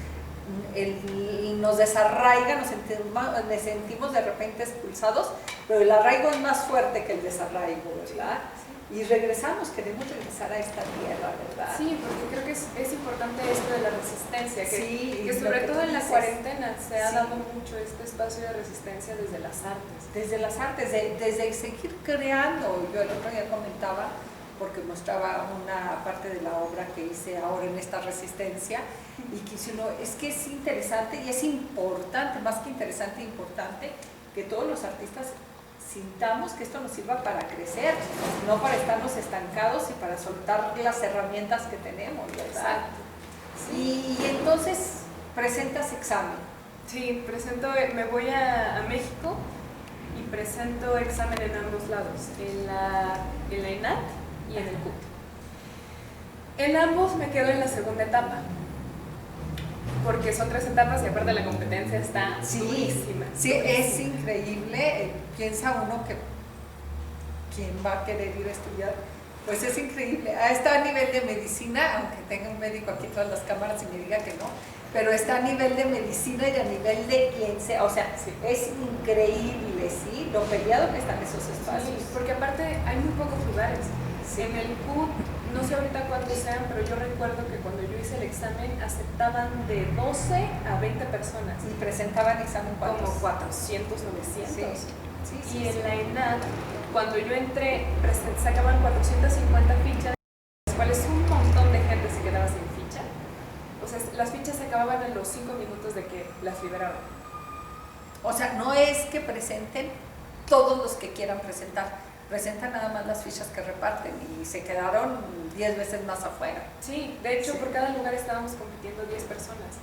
desarraiga, nos sentimos de repente expulsados, pero el arraigo es más fuerte que el desarraigo, ¿verdad? Y regresamos, queremos regresar a esta tierra, ¿verdad? Sí, porque creo que es importante esto de la resistencia, que sí, sobre todo en la cuarentena se ha sí. dado mucho este espacio de resistencia desde las artes. Desde las artes, desde seguir creando. Yo el otro día comentaba, porque mostraba una parte de la obra que hice ahora en esta resistencia, y que es que es interesante y es importante, más que interesante, importante, que todos los artistas sintamos que esto nos sirva para crecer, no para estarnos estancados y para soltar las herramientas que tenemos, ¿verdad? Sí. Y entonces presentas examen. Sí, me voy a México y presento examen en ambos lados, en la ENAD y en el CUT. En ambos me quedo en la segunda etapa, porque son 3 etapas y aparte la competencia está durísima. Sí, es increíble. Piensa uno que quién va a querer ir a estudiar, pues es increíble. Está a nivel de medicina, aunque tenga un médico aquí tras las cámaras y me diga que no, pero está a nivel de medicina y a nivel de quien sea, o sea, sí. Es increíble, ¿sí? Lo peleado que están esos espacios. Sí, porque aparte hay muy pocos lugares. Sí. En el CUT, no sé ahorita cuántos sean, pero yo recuerdo que cuando yo hice el examen aceptaban de 12 a 20 personas. ¿Y presentaban examen cuántos? Como 400, 900. Sí, y en la ENAD, cuando yo entré, sacaban 450 fichas, las cuales un montón de gente se quedaba sin ficha. O sea, las fichas se acababan en los 5 minutos de que las liberaban. O sea, no es que presenten todos los que quieran presentan nada más las fichas que reparten y se quedaron 10 veces más afuera. Sí, de hecho, por cada lugar estábamos compitiendo 10 personas,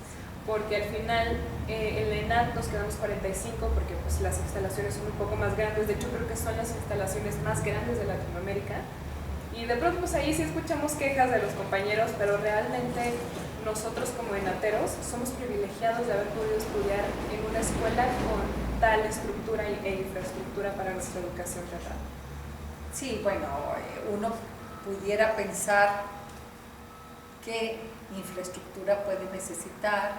porque al final en la ENAD nos quedamos 45 porque pues, las instalaciones son un poco más grandes. De hecho, creo que son las instalaciones más grandes de Latinoamérica. Y de pronto pues ahí sí escuchamos quejas de los compañeros, pero realmente nosotros como enateros somos privilegiados de haber podido estudiar en una escuela con tal estructura e infraestructura para nuestra educación teatral. Sí, bueno, uno pudiera pensar qué infraestructura puede necesitar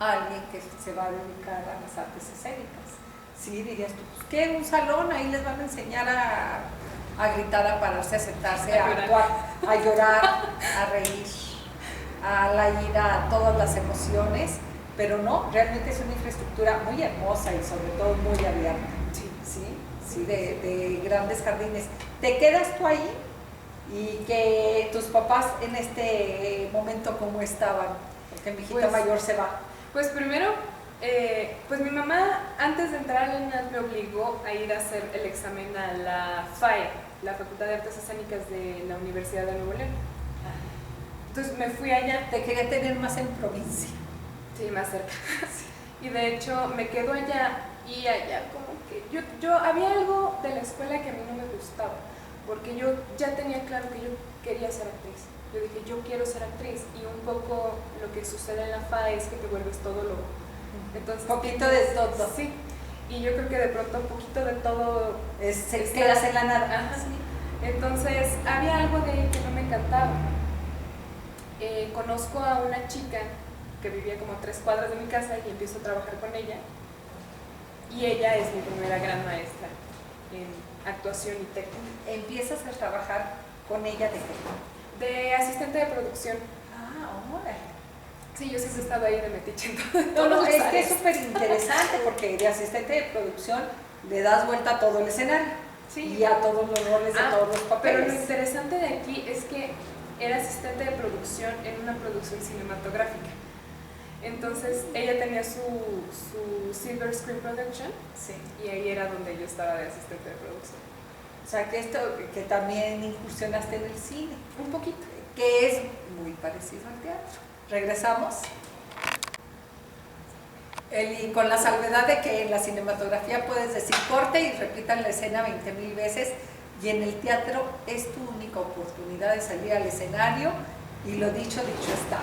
alguien que se va a dedicar a las artes escénicas. Sí, dirías tú, pues, ¿qué? Un salón, ahí les van a enseñar a gritar, a pararse, a sentarse, a actuar, a llorar, a reír, a la ira, a todas las emociones, pero no, realmente es una infraestructura muy hermosa y sobre todo muy abierta. Sí, de grandes jardines. ¿Te quedas tú ahí? Y que tus papás en este momento, ¿cómo estaban? Porque mi hijita mayor se va. Pues primero, pues mi mamá antes de entrar a la ENAD me obligó a ir a hacer el examen a la FAE, la Facultad de Artes Escénicas de la Universidad de Nuevo León. Entonces me fui allá. Te quería tener más en provincia. Sí, más cerca. Y de hecho me quedo allá y allá como que yo había algo de la escuela que a mí no me gustaba, porque yo ya tenía claro que yo quería ser actriz. Yo dije, yo quiero ser actriz, y un poco lo que sucede en la FAE es que te vuelves todo loco. Entonces, poquito de todo. Sí, y yo creo que de pronto un poquito de todo quedas en la nada. Ajá. Sí. Entonces había algo de ahí que no me encantaba. Conozco a una chica que vivía como a 3 cuadras de mi casa y empiezo a trabajar con ella, y ella es mi primera gran maestra en actuación y técnica. ¿Empiezas a trabajar con ella de qué? De asistente de producción. Órale. Sí, yo siempre he estado ahí de metiche. No, es que es súper interesante porque de asistente de producción le das vuelta a todo el escenario, sí, y a todos los roles de todos los papeles. Pero lo interesante de aquí es que era asistente de producción en una producción cinematográfica. Entonces ella tenía su Silver Screen Production, Sí. y ahí era donde yo estaba de asistente de producción. O sea, que esto, que también incursionaste en el cine, Un poquito. que es muy parecido al teatro. Regresamos. Y con la salvedad de que en la cinematografía puedes decir corte y repitan la escena 20,000 veces, y en el teatro es tu única oportunidad de salir al escenario y lo dicho está.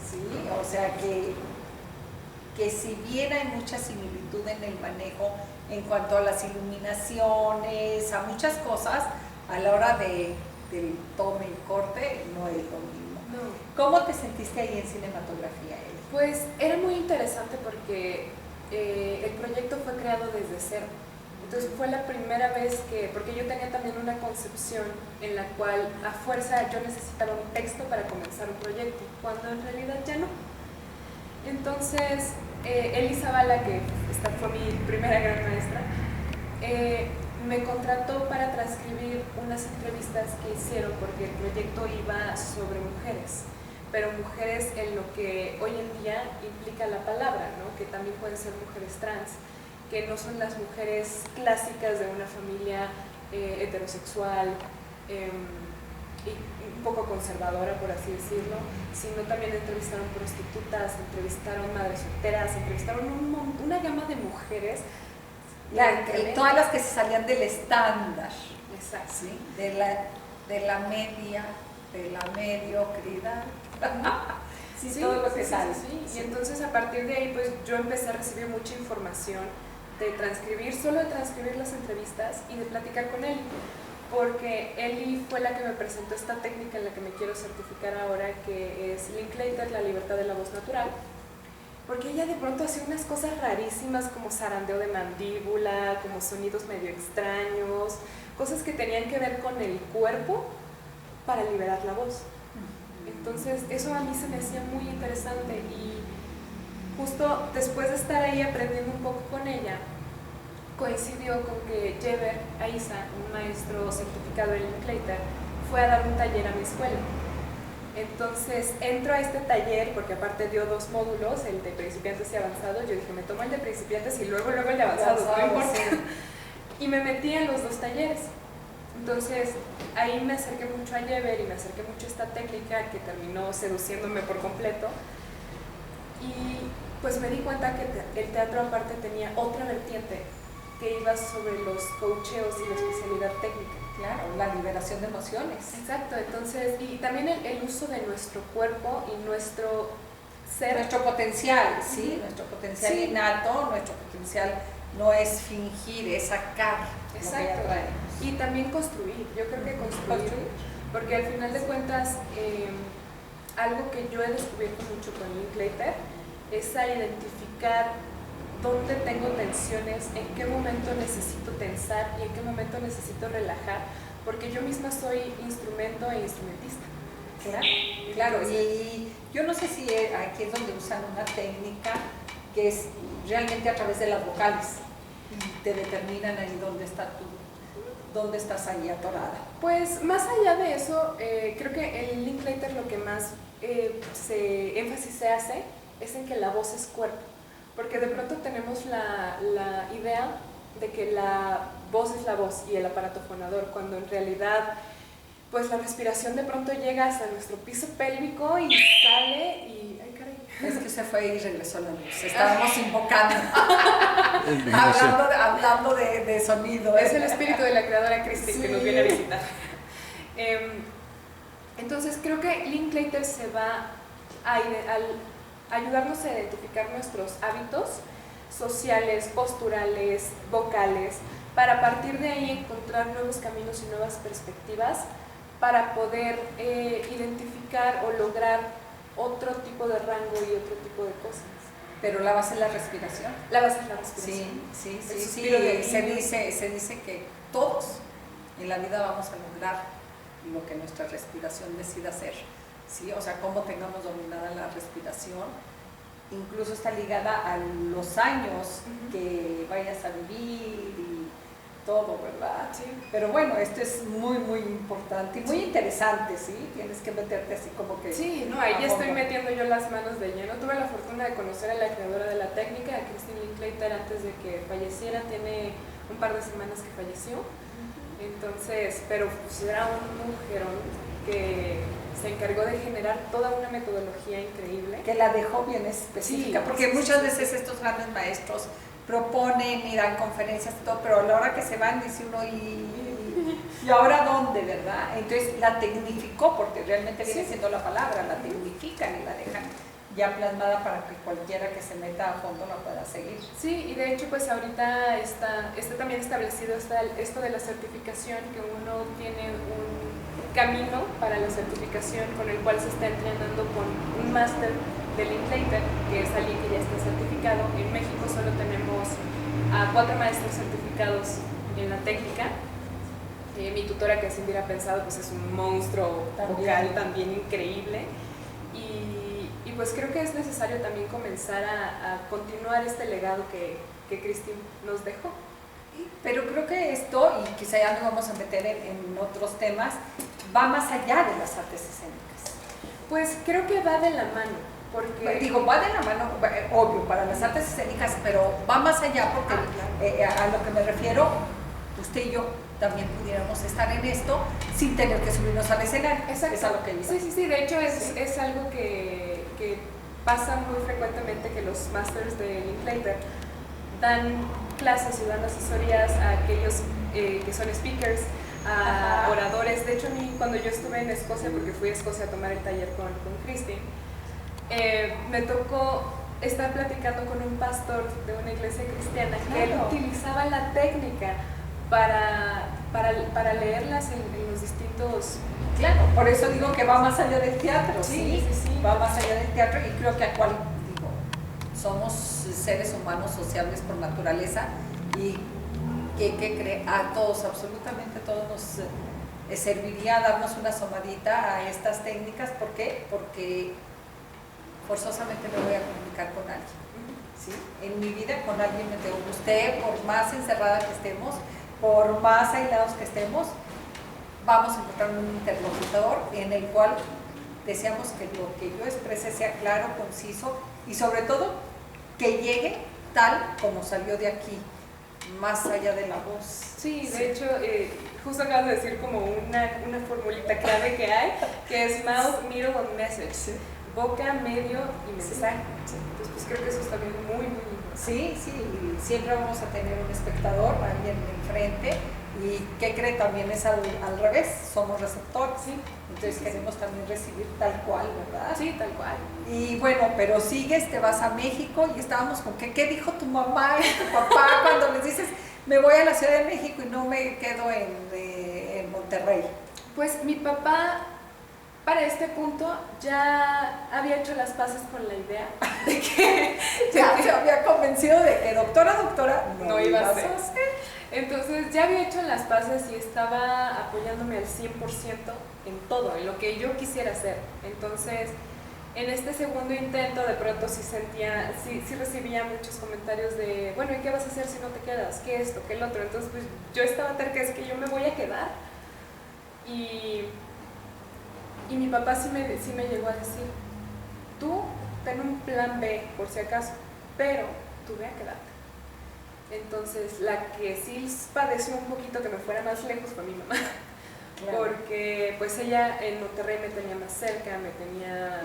Sí, o sea que si bien hay mucha similitud en el manejo en cuanto a las iluminaciones, a muchas cosas, a la hora del tome y corte no es lo mismo. No. ¿Cómo te sentiste ahí en cinematografía, Eli? Pues era muy interesante porque el proyecto fue creado desde cero. Entonces fue la primera vez porque yo tenía también una concepción en la cual a fuerza yo necesitaba un texto para comenzar un proyecto, cuando en realidad ya no. Entonces Eli Zavala, que esta fue mi primera gran maestra, me contrató para transcribir unas entrevistas que hicieron porque el proyecto iba sobre mujeres, pero mujeres en lo que hoy en día implica la palabra, ¿no? Que también pueden ser mujeres trans, que no son las mujeres clásicas de una familia heterosexual y un poco conservadora, por así decirlo, sino también entrevistaron prostitutas, entrevistaron madres solteras, entrevistaron una gama de mujeres. Todas las que se salían del estándar. Exacto. ¿Sí? De la media, de la mediocridad. Sí, todo lo que sale. Sí. Y entonces a partir de ahí pues yo empecé a recibir mucha información solo de transcribir las entrevistas y de platicar con Eli, porque Eli fue la que me presentó esta técnica en la que me quiero certificar ahora, que es Linklater, la libertad de la voz natural, porque ella de pronto hacía unas cosas rarísimas como zarandeo de mandíbula, como sonidos medio extraños, cosas que tenían que ver con el cuerpo para liberar la voz. Entonces eso a mí se me hacía muy interesante, y justo después de estar ahí aprendiendo un poco con ella, coincidió con que Jeber Aiza, un maestro certificado en Linklater, fue a dar un taller a mi escuela. Entonces entro a este taller porque aparte dio 2 módulos, el de principiantes y avanzados. Yo dije, me tomo el de principiantes y luego el de avanzados, no importa. Y me metí en los 2 talleres. Entonces ahí me acerqué mucho a Jeber y me acerqué mucho a esta técnica que terminó seduciéndome por completo. Y pues me di cuenta que el teatro aparte tenía otra vertiente que iba sobre los coacheos y la especialidad técnica. Claro, la liberación de emociones. Exacto, entonces, y también el uso de nuestro cuerpo y nuestro ser. Nuestro potencial, sí, nuestro potencial innato, nuestro potencial no es fingir, es sacar. Exacto. Y también construir, yo creo que construir. Porque al final de cuentas, algo que yo he descubierto mucho con Linklater es a identificar dónde tengo tensiones, en qué momento necesito tensar y en qué momento necesito relajar, porque yo misma soy instrumento e instrumentista. Claro, y yo no sé si aquí es donde usan una técnica que es realmente a través de las vocales y te determinan ahí dónde estás ahí atorada. Pues más allá de eso, creo que en Linklater lo que más énfasis se hace es en que la voz es cuerpo, porque de pronto tenemos la idea de que la voz es la voz y el aparato fonador, cuando en realidad pues la respiración de pronto llega hasta nuestro piso pélvico y sale y... ¡ay, caray! Es que se fue y regresó la luz, estábamos invocando, hablando de sonido. Es el espíritu de la creadora Christine que nos viene a visitar. Entonces creo que Linklater se va a ayudarnos a identificar nuestros hábitos sociales, posturales, vocales, para a partir de ahí encontrar nuevos caminos y nuevas perspectivas para poder identificar o lograr otro tipo de rango y otro tipo de cosas. Pero la base es la respiración. La base es la respiración. Sí. Se dice que todos en la vida vamos a lograr lo que nuestra respiración decida hacer. ¿Sí? O sea, cómo tengamos dominada la respiración, incluso está ligada a los años que vayas a vivir todo, ¿verdad? Sí. Pero bueno, esto es muy, muy importante y muy interesante, ¿sí? Tienes que meterte así como que... Sí, no, ahí estoy metiendo yo las manos de lleno. Tuve la fortuna de conocer a la creadora de la técnica, a Christine Linklater, antes de que falleciera. Tiene un par de semanas que falleció. Entonces, pero pues era un mujerón que se encargó de generar toda una metodología increíble. Que la dejó bien específica, Sí, porque muchas veces estos grandes maestros proponen y dan conferencias y todo, pero a la hora que se van dice uno, ¿y ahora dónde, verdad? Entonces la tecnificó, porque realmente viene siendo la palabra, la tecnifican y la dejan ya plasmada para que cualquiera que se meta a fondo la pueda seguir. Sí, y de hecho pues ahorita está también establecido esto de la certificación, que uno tiene un camino para la certificación con el cual se está entrenando con un máster de Linklater, que es alguien que ya está certificado. En México solo tenemos a 4 maestros certificados en la técnica. Mi tutora, que es Indira Pensado, pues es un monstruo vocal también increíble. Y pues creo que es necesario también comenzar a continuar este legado que Christine nos dejó. Pero creo que esto, y quizá ya nos vamos a meter en otros temas, va más allá de las artes escénicas. Pues creo que va de la mano, porque... Digo, va de la mano, obvio, para las artes escénicas, pero va más allá porque claro. A lo que me refiero, usted y yo también pudiéramos estar en esto sin tener que subirnos al escenario. Exacto. Es a lo que iba. Sí, de hecho es algo que pasa muy frecuentemente, que los masters de Linklater dan clases y dan asesorías a aquellos que son speakers, a oradores. De hecho, a mí, cuando yo estuve en Escocia, porque fui a Escocia a tomar el taller con Christine, me tocó estar platicando con un pastor de una iglesia cristiana, que él utilizaba la técnica para leerlas en los distintos... Claro, por eso digo que va más allá del teatro, sí. Va más allá del teatro, y creo que somos seres humanos sociables por naturaleza, y que a todos, absolutamente a todos nos serviría darnos una asomadita a estas técnicas. ¿Por qué? Porque forzosamente me voy a comunicar con alguien, ¿sí? En mi vida con alguien me tengo. Usted, por más encerrada que estemos, por más aislados que estemos, vamos a encontrar un interlocutor en el cual deseamos que lo que yo exprese sea claro, conciso y sobre todo que llegue tal como salió de aquí, más allá de la voz. Sí, de hecho, justo acabas de decir como una formulita clave que hay, que es mouth, middle and message. Sí. Boca, medio y mensaje. Sí. Entonces, pues creo que eso está bien muy lindo. Sí, siempre vamos a tener un espectador, alguien enfrente, y ¿qué cree? También es al revés, somos receptores, sí. Entonces queremos también recibir tal cual, ¿verdad? Sí, tal cual. Y bueno, pero sigues, te vas a México, y estábamos con ¿qué dijo tu mamá y tu papá cuando les dices, me voy a la Ciudad de México y no me quedo en Monterrey? Pues mi papá, para este punto, ya había hecho las paces con la idea de que ya se había convencido de que doctora no iba a ser. Entonces ya había hecho las paces y estaba apoyándome al 100% en todo, en lo que yo quisiera hacer. Entonces, en este segundo intento, de pronto sí recibía muchos comentarios de, bueno, ¿y qué vas a hacer si no te quedas? ¿Qué esto? ¿Qué el otro? Entonces, pues yo estaba terca, es que yo me voy a quedar. Y mi papá sí me llegó a decir, tú ten un plan B por si acaso, pero tú ve a quedarte. Entonces, la que sí padeció un poquito que me fuera más lejos fue mi mamá. Claro. Porque pues ella en Monterrey me tenía más cerca,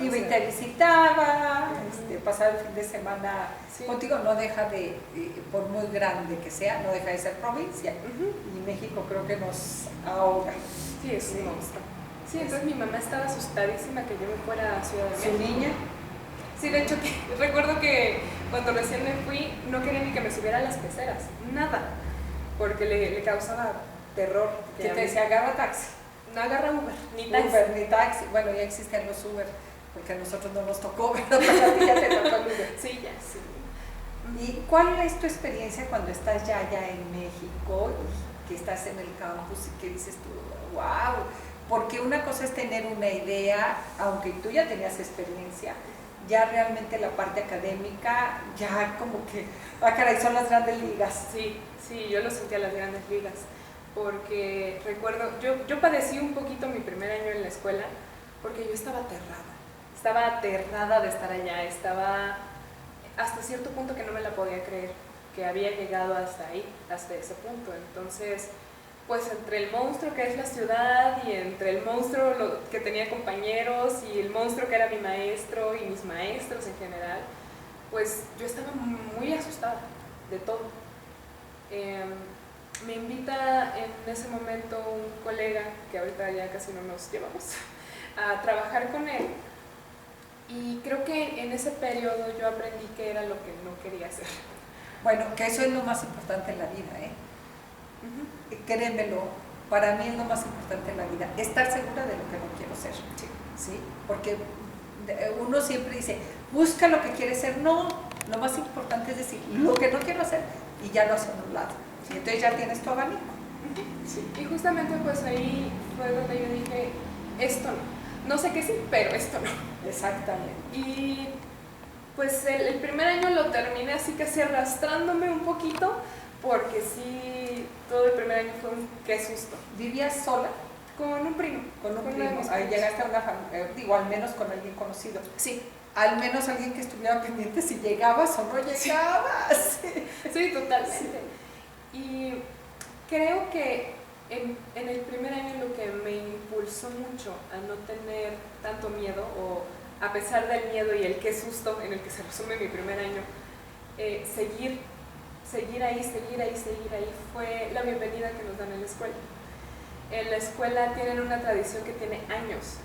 iba y te visitaba, pasaba el fin de semana contigo. No deja de, por muy grande que sea, no deja de ser provincia. Y México creo que nos ahoga. Sí, es un monstruo. Sí, entonces mi mamá estaba asustadísima que yo me fuera a Ciudad de México. ¿Su niña? Sí, de hecho, recuerdo que cuando recién me fui, no quería ni que me subiera a las peceras, nada, porque le causaba terror. Que te decía, agarra taxi. No agarra Uber, ni taxi. Uber, ni taxi. Bueno, ya existen los Uber, porque a nosotros no nos tocó, ¿verdad? Pero a ti ya te tocó el Uber. Sí, ya, sí. ¿Y cuál es tu experiencia cuando estás ya en México y que estás en el campus y que dices tú, wow? Porque una cosa es tener una idea, aunque tú ya tenías experiencia, ya realmente la parte académica, ya como que, ah caray, son las grandes ligas. Sí, sí, yo lo sentí a las grandes ligas, porque recuerdo, yo padecí un poquito mi primer año en la escuela, porque yo estaba aterrada de estar allá, estaba hasta cierto punto que no me la podía creer, que había llegado hasta ahí, hasta ese punto. Entonces, pues entre el monstruo que es la ciudad y entre el monstruo que tenía compañeros y el monstruo que era mi maestro y mis maestros en general, pues yo estaba muy asustada de todo. Me invita en ese momento un colega, que ahorita ya casi no nos llevamos, a trabajar con él, y creo que en ese periodo yo aprendí que era lo que no quería hacer. Bueno, que eso es lo más importante en la vida, ¿eh? Créemelo, para mí es lo más importante en la vida, estar segura de lo que no quiero ser. Sí. ¿Sí? Porque uno siempre dice, busca lo que quieres ser. No, lo más importante es decir, lo que no quiero hacer, y ya lo haces a un lado. Y entonces ya tienes tu abanico. Sí. Y justamente pues ahí fue donde yo dije, esto no. No sé qué sí, pero esto no. Exactamente. Y pues el primer año lo terminé así casi arrastrándome un poquito, porque sí, todo el primer año fue un qué susto. ¿Vivías sola? Con un primo. Con un primo. Ahí llegaste a una familia, digo, al menos con alguien conocido. Sí. Al menos alguien que estuviera pendiente si llegabas o no llegabas. Sí, totalmente. Y creo que en el primer año lo que me impulsó mucho a no tener tanto miedo, o a pesar del miedo y el qué susto en el que se resume mi primer año, seguir ahí, fue la bienvenida que nos dan en la escuela. En la escuela tienen una tradición que tiene años,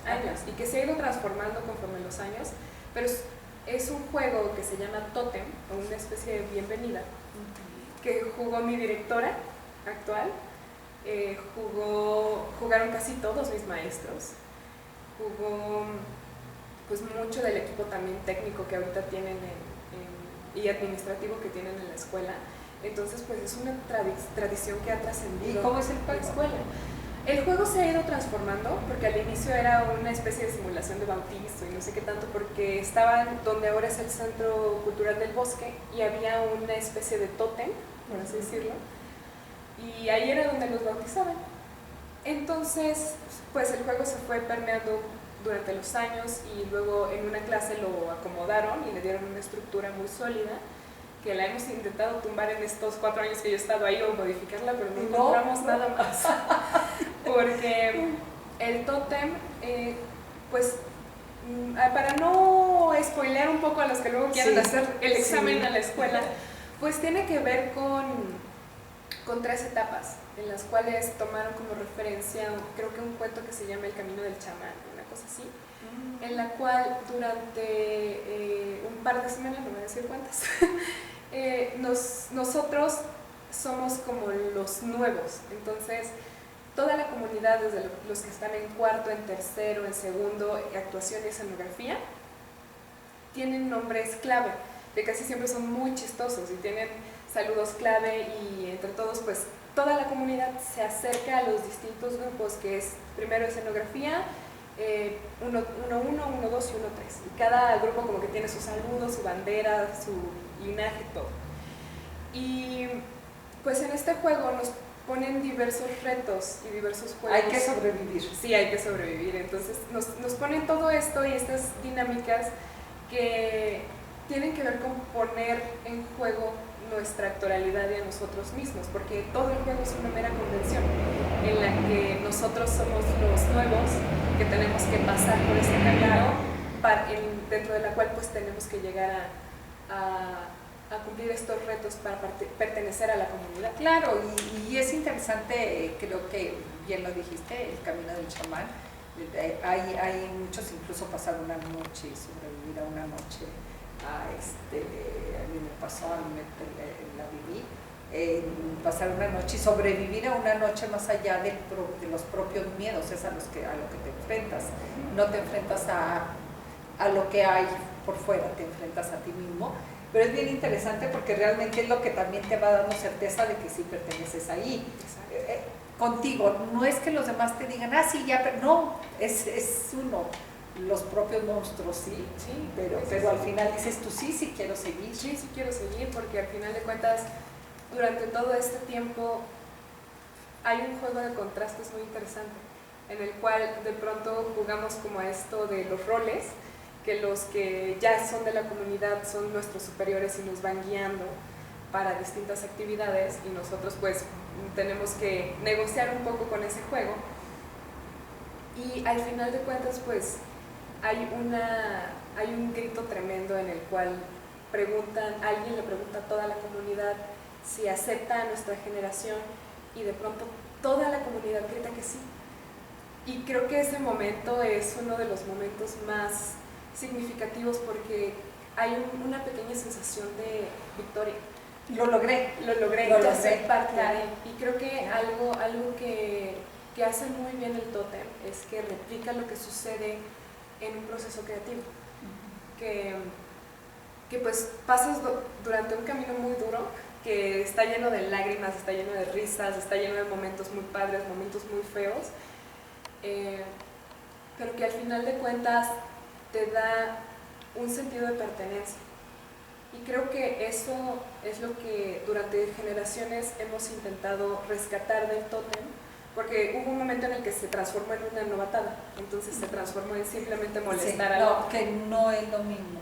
y que se ha ido transformando conforme los años, pero es un juego que se llama Tótem, o una especie de bienvenida, que jugó mi directora actual, jugaron casi todos mis maestros, jugó pues mucho del equipo también técnico que ahorita tienen y administrativo que tienen en la escuela. Entonces pues es una tradición que ha trascendido. ¿Y cómo es el la escuela? El juego se ha ido transformando, porque al inicio era una especie de simulación de bautizo y no sé qué tanto, porque estaban donde ahora es el Centro Cultural del Bosque, y había una especie de tótem, por así decirlo, y ahí era donde los bautizaban. Entonces pues el juego se fue permeando durante los años, y luego en una clase lo acomodaron y le dieron una estructura muy sólida, que la hemos intentado tumbar en estos 4 años que yo he estado ahí, o modificarla, pero no encontramos nada más. Porque el tótem, pues para no spoilear un poco a los que luego quieren hacer el examen a la escuela, pues tiene que ver con 3 etapas, en las cuales tomaron como referencia, creo que un cuento que se llama El Camino del Chamán, una cosa así, en la cual durante un par de semanas, no voy a decir cuántas, nosotros somos como los nuevos. Entonces toda la comunidad, desde los que están en cuarto, en tercero, en segundo, actuación y escenografía, tienen nombres clave, que casi siempre son muy chistosos y tienen saludos clave, y entre todos pues toda la comunidad se acerca a los distintos grupos, que es primero escenografía, 1, 1, 1, 2 y 1, 3, y cada grupo como que tiene su saludo, su bandera, su linaje, todo. Y pues en este juego nos ponen diversos retos y diversos juegos. Hay que sobrevivir. Sí, hay que sobrevivir. Entonces nos ponen todo esto y estas dinámicas que tienen que ver con poner en juego nuestra actualidad y a nosotros mismos, porque todo el juego es una mera convención en la que nosotros somos los nuevos que tenemos que pasar por ese camino, dentro de la cual pues tenemos que llegar a cumplir estos retos para pertenecer a la comunidad. Claro, y es interesante, creo que bien lo dijiste, el camino del chamán. Hay muchos, incluso pasar una noche y sobrevivir a una noche. A mí me pasó, a mí la viví, pasar una noche y sobrevivir a una noche más allá de los propios miedos, es a lo que te enfrentas. No te enfrentas a lo que hay por fuera, te enfrentas a ti mismo. Pero es bien interesante porque realmente es lo que también te va dando certeza de que sí perteneces ahí. Contigo, no es que los demás te digan, sí, ya, pero no, es uno. los propios monstruos, sí, Sí, pero al final dices tú sí quiero seguir. Sí, sí quiero seguir, porque al final de cuentas, durante todo este tiempo hay un juego de contrastes muy interesante, en el cual de pronto jugamos como a esto de los roles, que los que ya son de la comunidad son nuestros superiores y nos van guiando para distintas actividades, y nosotros pues tenemos que negociar un poco con ese juego, y al final de cuentas pues hay un grito tremendo en el cual alguien le pregunta a toda la comunidad si acepta a nuestra generación, y de pronto toda la comunidad grita que sí. Y creo que ese momento es uno de los momentos más significativos, porque hay una pequeña sensación de victoria. Lo logré, ya ser parte de. Y creo que algo que hace muy bien el tótem es que replica lo que sucede en un proceso creativo, que pues pasas durante un camino muy duro, que está lleno de lágrimas, está lleno de risas, está lleno de momentos muy padres, momentos muy feos, pero que al final de cuentas te da un sentido de pertenencia. Y creo que eso es lo que durante generaciones hemos intentado rescatar del tótem, porque hubo un momento en el que se transformó en una novatada, entonces se transformó en simplemente molestar a otro. Que no es lo mismo.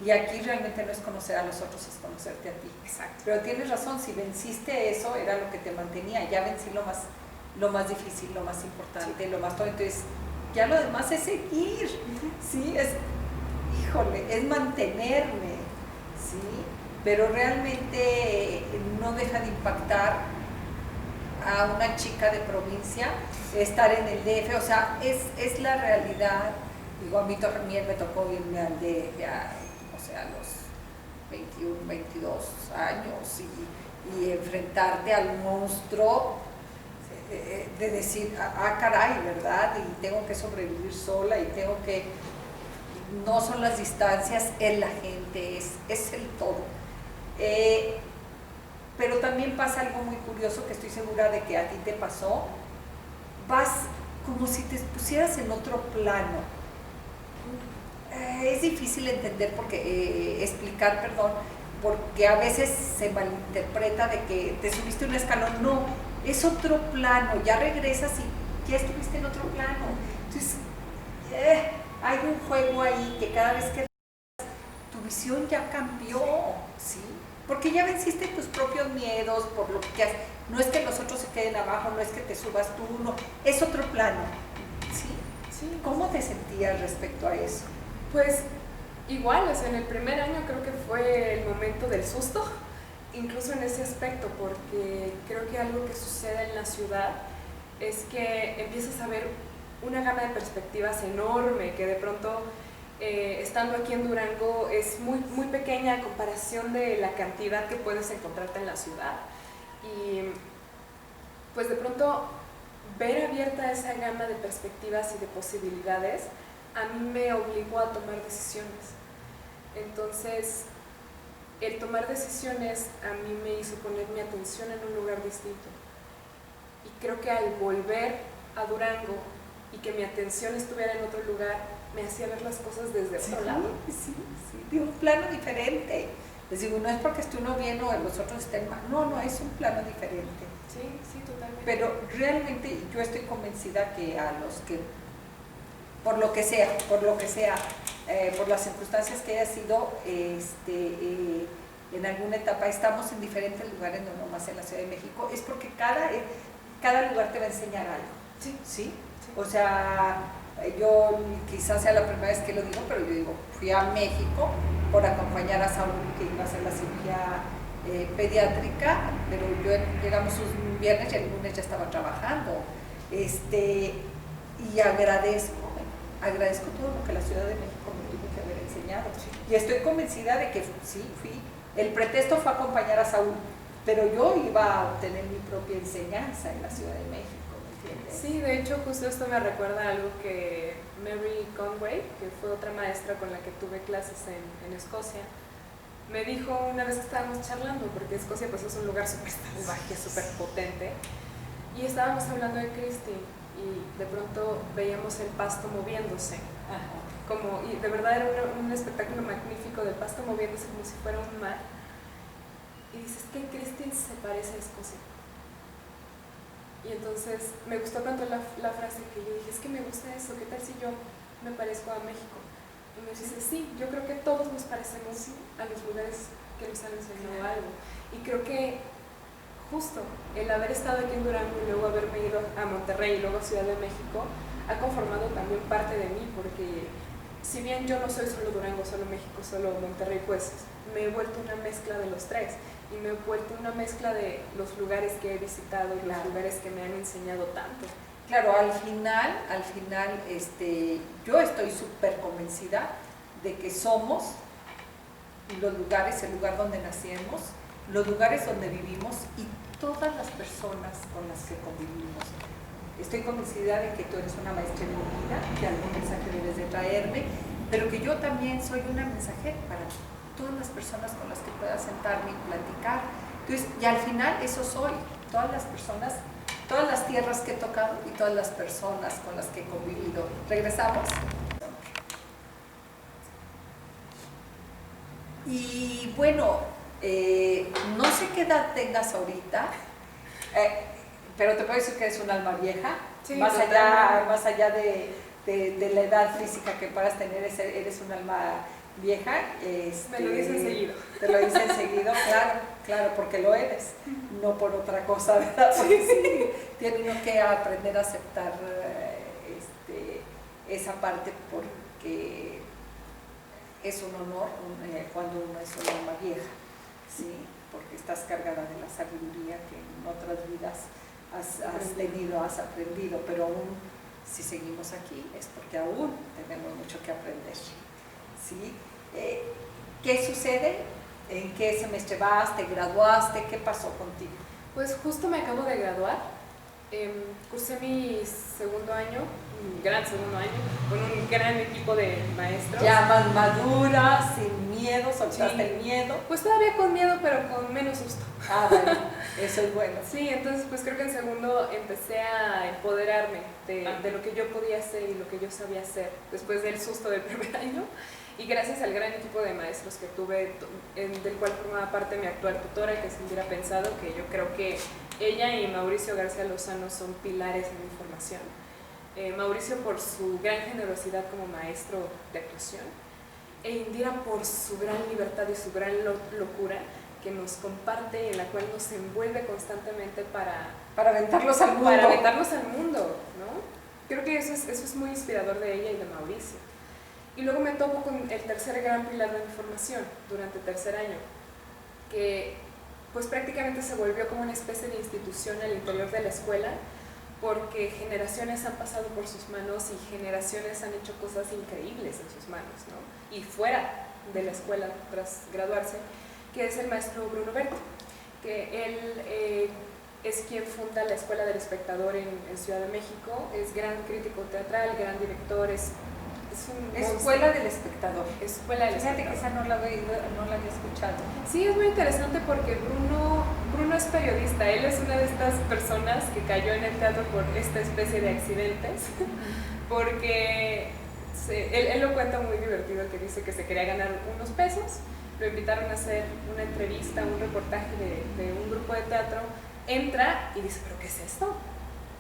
Y aquí realmente no es conocer a los otros, es conocerte a ti. Exacto. Pero tienes razón, si venciste eso, era lo que te mantenía. Ya vencí lo más difícil, lo más importante, lo más todo. Entonces, ya lo demás es seguir, ¿sí? Es mantenerme, ¿sí? Pero realmente no deja de impactar a una chica de provincia estar en el DF. O sea, es la realidad. Digo, a mí también me tocó irme al DF a los 21, 22 años y enfrentarte al monstruo de decir, caray, ¿verdad? Y tengo que sobrevivir sola y no son las distancias, es la gente, es el todo. Pero también pasa algo muy curioso que estoy segura de que a ti te pasó. Vas como si te pusieras en otro plano. Es difícil entender explicar, porque a veces se malinterpreta de que te subiste un escalón. No, es otro plano, ya regresas y ya estuviste en otro plano. Entonces, hay un juego ahí que cada vez que tu visión ya cambió, ¿sí? Porque ya venciste tus propios miedos, por lo que haces. No es que los otros se queden abajo, no es que te subas tú, no, es otro plano, ¿sí? Sí. ¿Cómo te sentías respecto a eso? Pues igual, en el primer año creo que fue el momento del susto, incluso en ese aspecto, porque creo que algo que sucede en la ciudad es que empiezas a ver una gama de perspectivas enorme, que de pronto estando aquí en Durango es muy, muy pequeña a comparación de la cantidad que puedes encontrarte en la ciudad. Y pues de pronto ver abierta esa gama de perspectivas y de posibilidades a mí me obligó a tomar decisiones. Entonces, el tomar decisiones a mí me hizo poner mi atención en un lugar distinto. Y creo que al volver a Durango y que mi atención estuviera en otro lugar, me hacía ver las cosas desde otro lado. Sí, de un plano diferente. Les digo, no es porque esté uno bien o los otros estén mal. No, es un plano diferente. Sí, totalmente. Pero realmente yo estoy convencida que a los que por lo que sea, por las circunstancias que haya sido, en alguna etapa estamos en diferentes lugares, no nomás en la Ciudad de México, es porque cada lugar te va a enseñar algo. ¿Sí? O sea, yo quizás sea la primera vez que lo digo, pero yo digo, fui a México por acompañar a Saúl, que iba a hacer la cirugía pediátrica, pero llegamos un viernes y el lunes ya estaba trabajando. Y agradezco todo lo que la Ciudad de México me tuvo que haber enseñado. Y estoy convencida de que sí, fui. El pretexto fue acompañar a Saúl, pero yo iba a obtener mi propia enseñanza en la Ciudad de México, ¿me entiendes? Sí, de hecho, justo esto me recuerda a algo que Mary Conway, que fue otra maestra con la que tuve clases en Escocia, me dijo una vez que estábamos charlando, porque Escocia pues es un lugar súper salvaje, súper potente, y estábamos hablando de Christine, y de pronto veíamos el pasto moviéndose Ajá. Y de verdad era un espectáculo magnífico del pasto moviéndose como si fuera un mar. Y dices, ¿qué Christine se parece a Escocia? Y entonces me gustó tanto la frase que yo dije, es que me gusta eso, ¿qué tal si yo me parezco a México? Y me dice, sí, yo creo que todos nos parecemos a los lugares que nos han enseñado algo. Y creo que justo el haber estado aquí en Durango y luego haberme ido a Monterrey y luego a Ciudad de México ha conformado también parte de mí, porque si bien yo no soy solo Durango, solo México, solo Monterrey, pues me he vuelto una mezcla de los tres. Y me he vuelto una mezcla de los lugares que he visitado y los lugares que me han enseñado tanto. Claro, al final, yo estoy súper convencida de que somos los lugares, el lugar donde nacimos, los lugares donde vivimos y todas las personas con las que convivimos. Estoy convencida de que tú eres una maestra en mi vida, que algún mensaje debes de traerme, pero que yo también soy una mensajera para todas las personas con las que pueda sentarme y platicar. Entonces, y al final eso soy, todas las personas, todas las tierras que he tocado y todas las personas con las que he convivido. ¿Regresamos? Y bueno, no sé qué edad tengas ahorita, pero te puedo decir que eres un alma vieja, sí, más allá de la edad física que puedas tener, eres un alma vieja. Me lo dicen seguido. Te lo dicen seguido, claro, porque lo eres, no por otra cosa, ¿verdad? Porque sí, tiene uno que aprender a aceptar esa parte, porque es un honor cuando uno es un alma vieja, ¿sí? Porque estás cargada de la sabiduría que en otras vidas has tenido, has aprendido, pero aún si seguimos aquí es porque aún tenemos mucho que aprender, ¿sí? ¿Qué sucede? ¿En qué semestre vas? ¿Te graduaste? ¿Qué pasó contigo? Pues justo me acabo de graduar, cursé mi segundo año, un gran segundo año, con un gran equipo de maestros. Ya más madura, sin miedo, soltaste Sí. el miedo. Pues todavía con miedo, pero con menos susto. Bueno, eso es bueno. Sí, entonces pues creo que en segundo empecé a empoderarme de lo que yo podía hacer y lo que yo sabía hacer después del susto del primer año. Y gracias al gran equipo de maestros que tuve, del cual formaba parte mi actual tutora, que es Indira Pensado, que yo creo que ella y Mauricio García Lozano son pilares en mi formación. Mauricio por su gran generosidad como maestro de actuación, e Indira por su gran libertad y su gran locura que nos comparte y en la cual nos envuelve constantemente para aventarlos al mundo. Para aventarlos al mundo, ¿no? Creo que eso es muy inspirador de ella y de Mauricio. Y luego me topo con el tercer gran pilar de mi formación durante el tercer año, que pues prácticamente se volvió como una especie de institución al interior de la escuela, porque generaciones han pasado por sus manos y generaciones han hecho cosas increíbles en sus manos, ¿no? Y fuera de la escuela tras graduarse, que es el maestro Bruno Berti, que él es quien funda la Escuela del Espectador en Ciudad de México, es gran crítico teatral, gran director, es un Escuela del Espectador. Escuela del Fíjate Espectador. que esa no la había escuchado. Sí, es muy interesante porque Bruno es periodista, él es una de estas personas que cayó en el teatro por esta especie de accidentes, porque él lo cuenta muy divertido, que dice que se quería ganar unos pesos, lo invitaron a hacer una entrevista, un reportaje de un grupo de teatro, entra y dice, ¿pero qué es esto?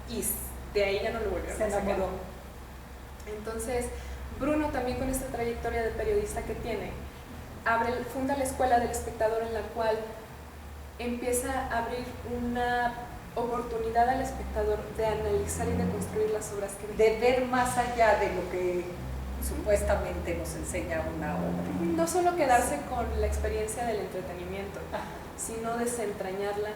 Y de ahí ya no lo volvieron a sacar. Entonces, Bruno también con esta trayectoria de periodista que tiene, funda la Escuela del Espectador, en la cual empieza a abrir una oportunidad al espectador de analizar y de construir las obras que ve. De ver más allá de lo que supuestamente nos enseña una obra. No solo quedarse con la experiencia del entretenimiento, sino desentrañarla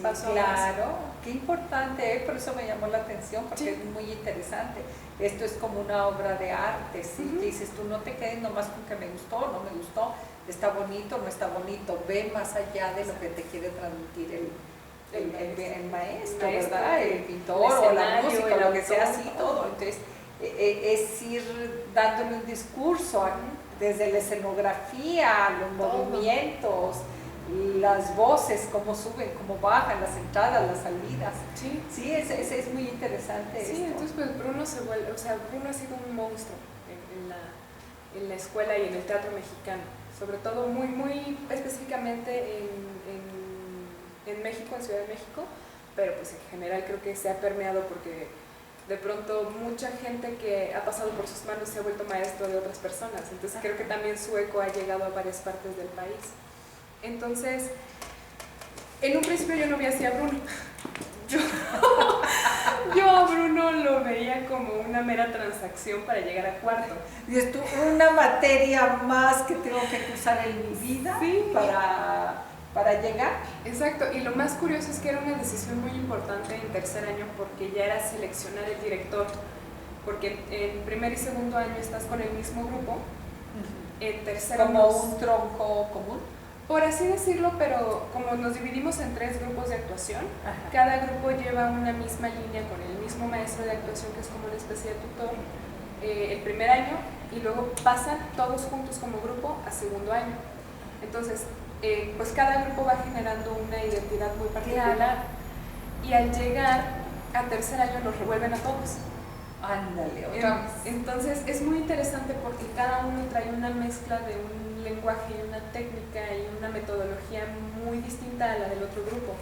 paso a paso. Claro, qué importante, por eso me llamó la atención, porque es muy interesante. Esto es como una obra de arte, ¿sí? Que dices tú, no te quedes nomás con que me gustó, no me gustó, está bonito, no está bonito, ve más allá de lo que te quiere transmitir el maestro, ¿verdad? El pintor o la música, lo que sea, así, todo. Entonces, es ir dándole un discurso desde la escenografía, los movimientos, las voces, cómo suben, cómo bajan, las entradas, las salidas. Sí, es muy interesante. Sí, esto. Entonces pues Bruno se vuelve, Bruno ha sido un monstruo en la escuela y en el teatro mexicano, sobre todo muy específicamente en México, en Ciudad de México, pero pues en general creo que se ha permeado porque de pronto mucha gente que ha pasado por sus manos se ha vuelto maestro de otras personas, entonces creo que también su eco ha llegado a varias partes del país. Entonces, en un principio yo no veía así a Bruno. Yo a Bruno lo veía como una mera transacción para llegar a cuarto. Y es una materia más que tengo que cursar en mi vida, sí, para llegar. Exacto, y lo más curioso es que era una decisión muy importante en tercer año porque ya era seleccionar el director, porque en primer y segundo año estás con el mismo grupo, en tercero como un tronco común, por así decirlo, pero como nos dividimos en 3 grupos de actuación, cada grupo lleva una misma línea con el mismo maestro de actuación que es como una especie de tutor el primer año, y luego pasan todos juntos como grupo a segundo año. Entonces pues cada grupo va generando una identidad muy particular, y al llegar a tercer año los revuelven a todos. Ándale, otra vez. Entonces es muy interesante porque cada uno trae una mezcla de un lenguaje y una técnica y una metodología muy distinta a la del otro grupo,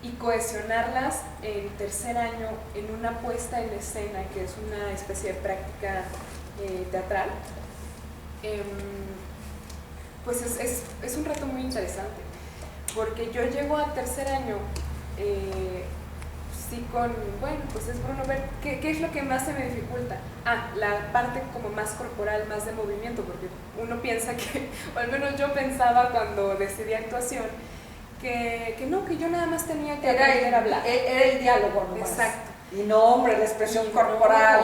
y cohesionarlas en tercer año en una puesta en escena que es una especie de práctica teatral, pues es un reto muy interesante, porque yo llego a tercer año sí con, bueno, pues es Bruno, ver qué es lo que más se me dificulta. La parte como más corporal, más de movimiento, porque uno piensa que, o al menos yo pensaba cuando decidí actuación, que yo nada más tenía que aprender a hablar. Era el diálogo nomás. Exacto. Y no, hombre, la expresión corporal.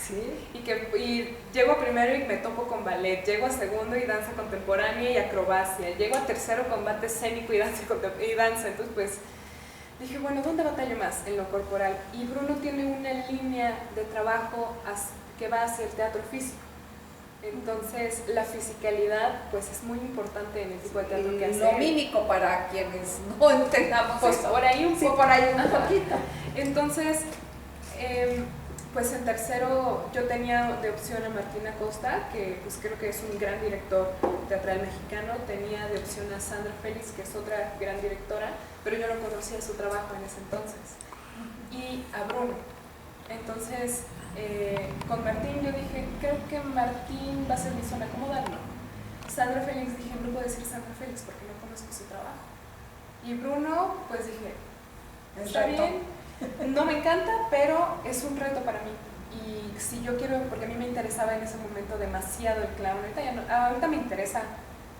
Sí. Y llego a primero y me topo con ballet, llego a segundo y danza contemporánea y acrobacia, llego a tercero combate escénico y danza, entonces pues dije, bueno, ¿dónde batallo más? En lo corporal. Y Bruno tiene una línea de trabajo que va hacia el teatro físico. Entonces, la fisicalidad pues es muy importante en el tipo de teatro que hace. Lo mímico para quienes no entendamos pues eso. Por ahí un poco. Sí, por ahí un poquito. Entonces, pues en tercero yo tenía de opción a Martín Acosta, que pues creo que es un gran director teatral mexicano. Tenía de opción a Sandra Félix, que es otra gran directora, pero yo no conocía su trabajo en ese entonces. Y a Bruno. Entonces, con Martín yo dije, creo que Martín va a ser mi zona cómoda, ¿no? Sandra Félix, dije, no puedo decir Sandra Félix porque no conozco su trabajo. Y Bruno, pues dije, está bien, no me encanta, pero es un reto para mí. Y si yo quiero, porque a mí me interesaba en ese momento demasiado el clown, ahorita me interesa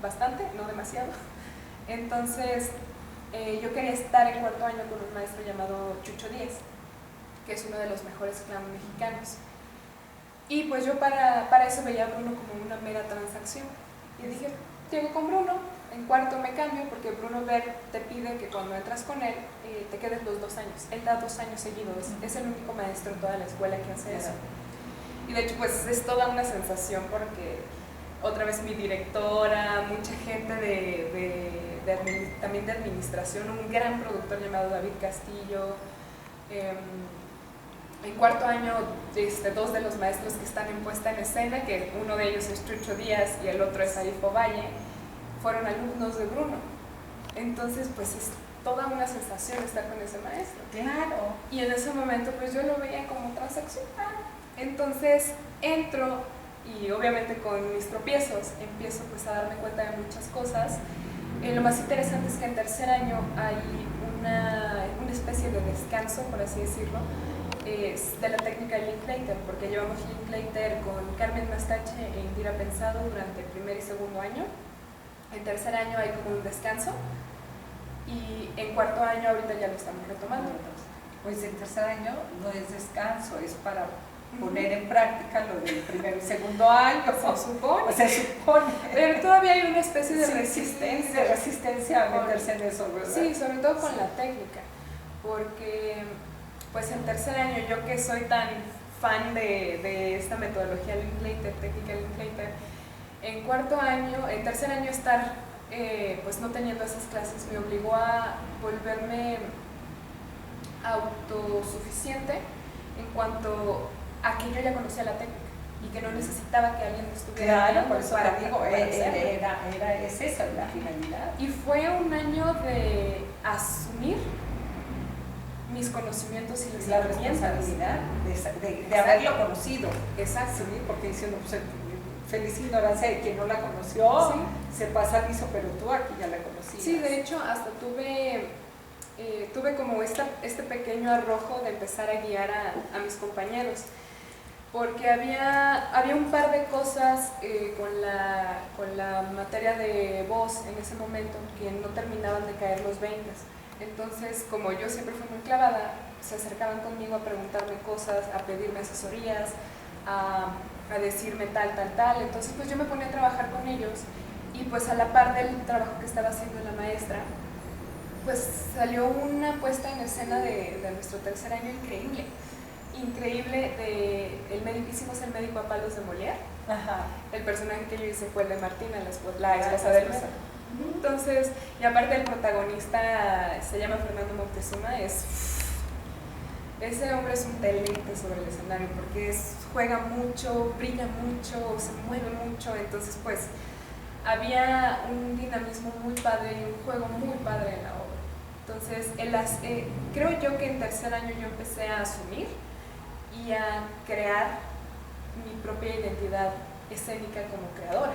bastante, no demasiado. Entonces, yo quería estar en cuarto año con un maestro llamado Chucho Díez, que es uno de los mejores clown mexicanos. Y pues yo para eso veía a Bruno como una mera transacción. Y dije, llego con Bruno, en cuarto me cambio, porque Bruno te pide que cuando entras con él te quedes los 2 años. Él da 2 años seguidos, es el único maestro en toda la escuela que hace eso. Y de hecho pues es toda una sensación porque otra vez mi directora, mucha gente también de administración, un gran productor llamado David Castillo. En cuarto año, 2 de los maestros que están en puesta en escena, que uno de ellos es Chucho Díaz y el otro es Arifo Valle, fueron alumnos de Bruno. Entonces, pues es toda una sensación estar con ese maestro. Claro. Y en ese momento, pues yo lo veía como transacción. Entonces, entro y obviamente con mis tropiezos empiezo pues a darme cuenta de muchas cosas. Lo más interesante es que en tercer año hay una especie de descanso, por así decirlo, de la técnica Linklater, porque llevamos Linklater con Carmen Mastache e Indira Pensado durante el primer y segundo año. En tercer año hay como un descanso y en cuarto año ahorita ya lo estamos retomando. Pues en tercer año no es descanso, es para poner en práctica lo del primero y segundo año. Se supone. Pero todavía hay una especie de resistencia. De resistencia a meterse en eso, ¿verdad? Sí, sobre todo con la técnica, porque pues en tercer año, yo que soy tan fan de esta metodología Linklater, técnica Linklater, en tercer año estar pues no teniendo esas clases me obligó a volverme autosuficiente en cuanto a que yo ya conocía la técnica. y que no necesitaba que alguien me estuviera Claro, por eso para te digo, para hacerlo. es esa la finalidad. Y fue un año de asumir mis conocimientos y La las herramientas. responsabilidad de haberlo conocido. Exacto. Sí, porque diciendo, pues, feliz ignorancia de quien no la conoció, Sí. se pasa al liso, pero tú aquí ya la conocías. Sí, de hecho, hasta tuve como este pequeño arrojo de empezar a guiar a mis compañeros, porque había un par de cosas con la materia de voz en ese momento que no terminaban de caer los 20. Entonces, como yo siempre fui muy clavada, se acercaban conmigo a preguntarme cosas, a pedirme asesorías, a decirme tal. Entonces, pues yo me ponía a trabajar con ellos y pues a la par del trabajo que estaba haciendo la maestra, pues salió una puesta en escena de nuestro tercer año increíble hicimos el médico a palos de Molière. Ajá. El personaje que yo hice fue el de Martina, la esposa de Luisa. Entonces, y aparte el protagonista se llama Fernando Moctezuma, ese hombre es un deleite sobre el escenario porque juega mucho, brilla mucho, se mueve mucho, entonces pues había un dinamismo muy padre y un juego muy padre en la obra. Entonces, creo yo que en tercer año yo empecé a asumir y a crear mi propia identidad escénica como creadora.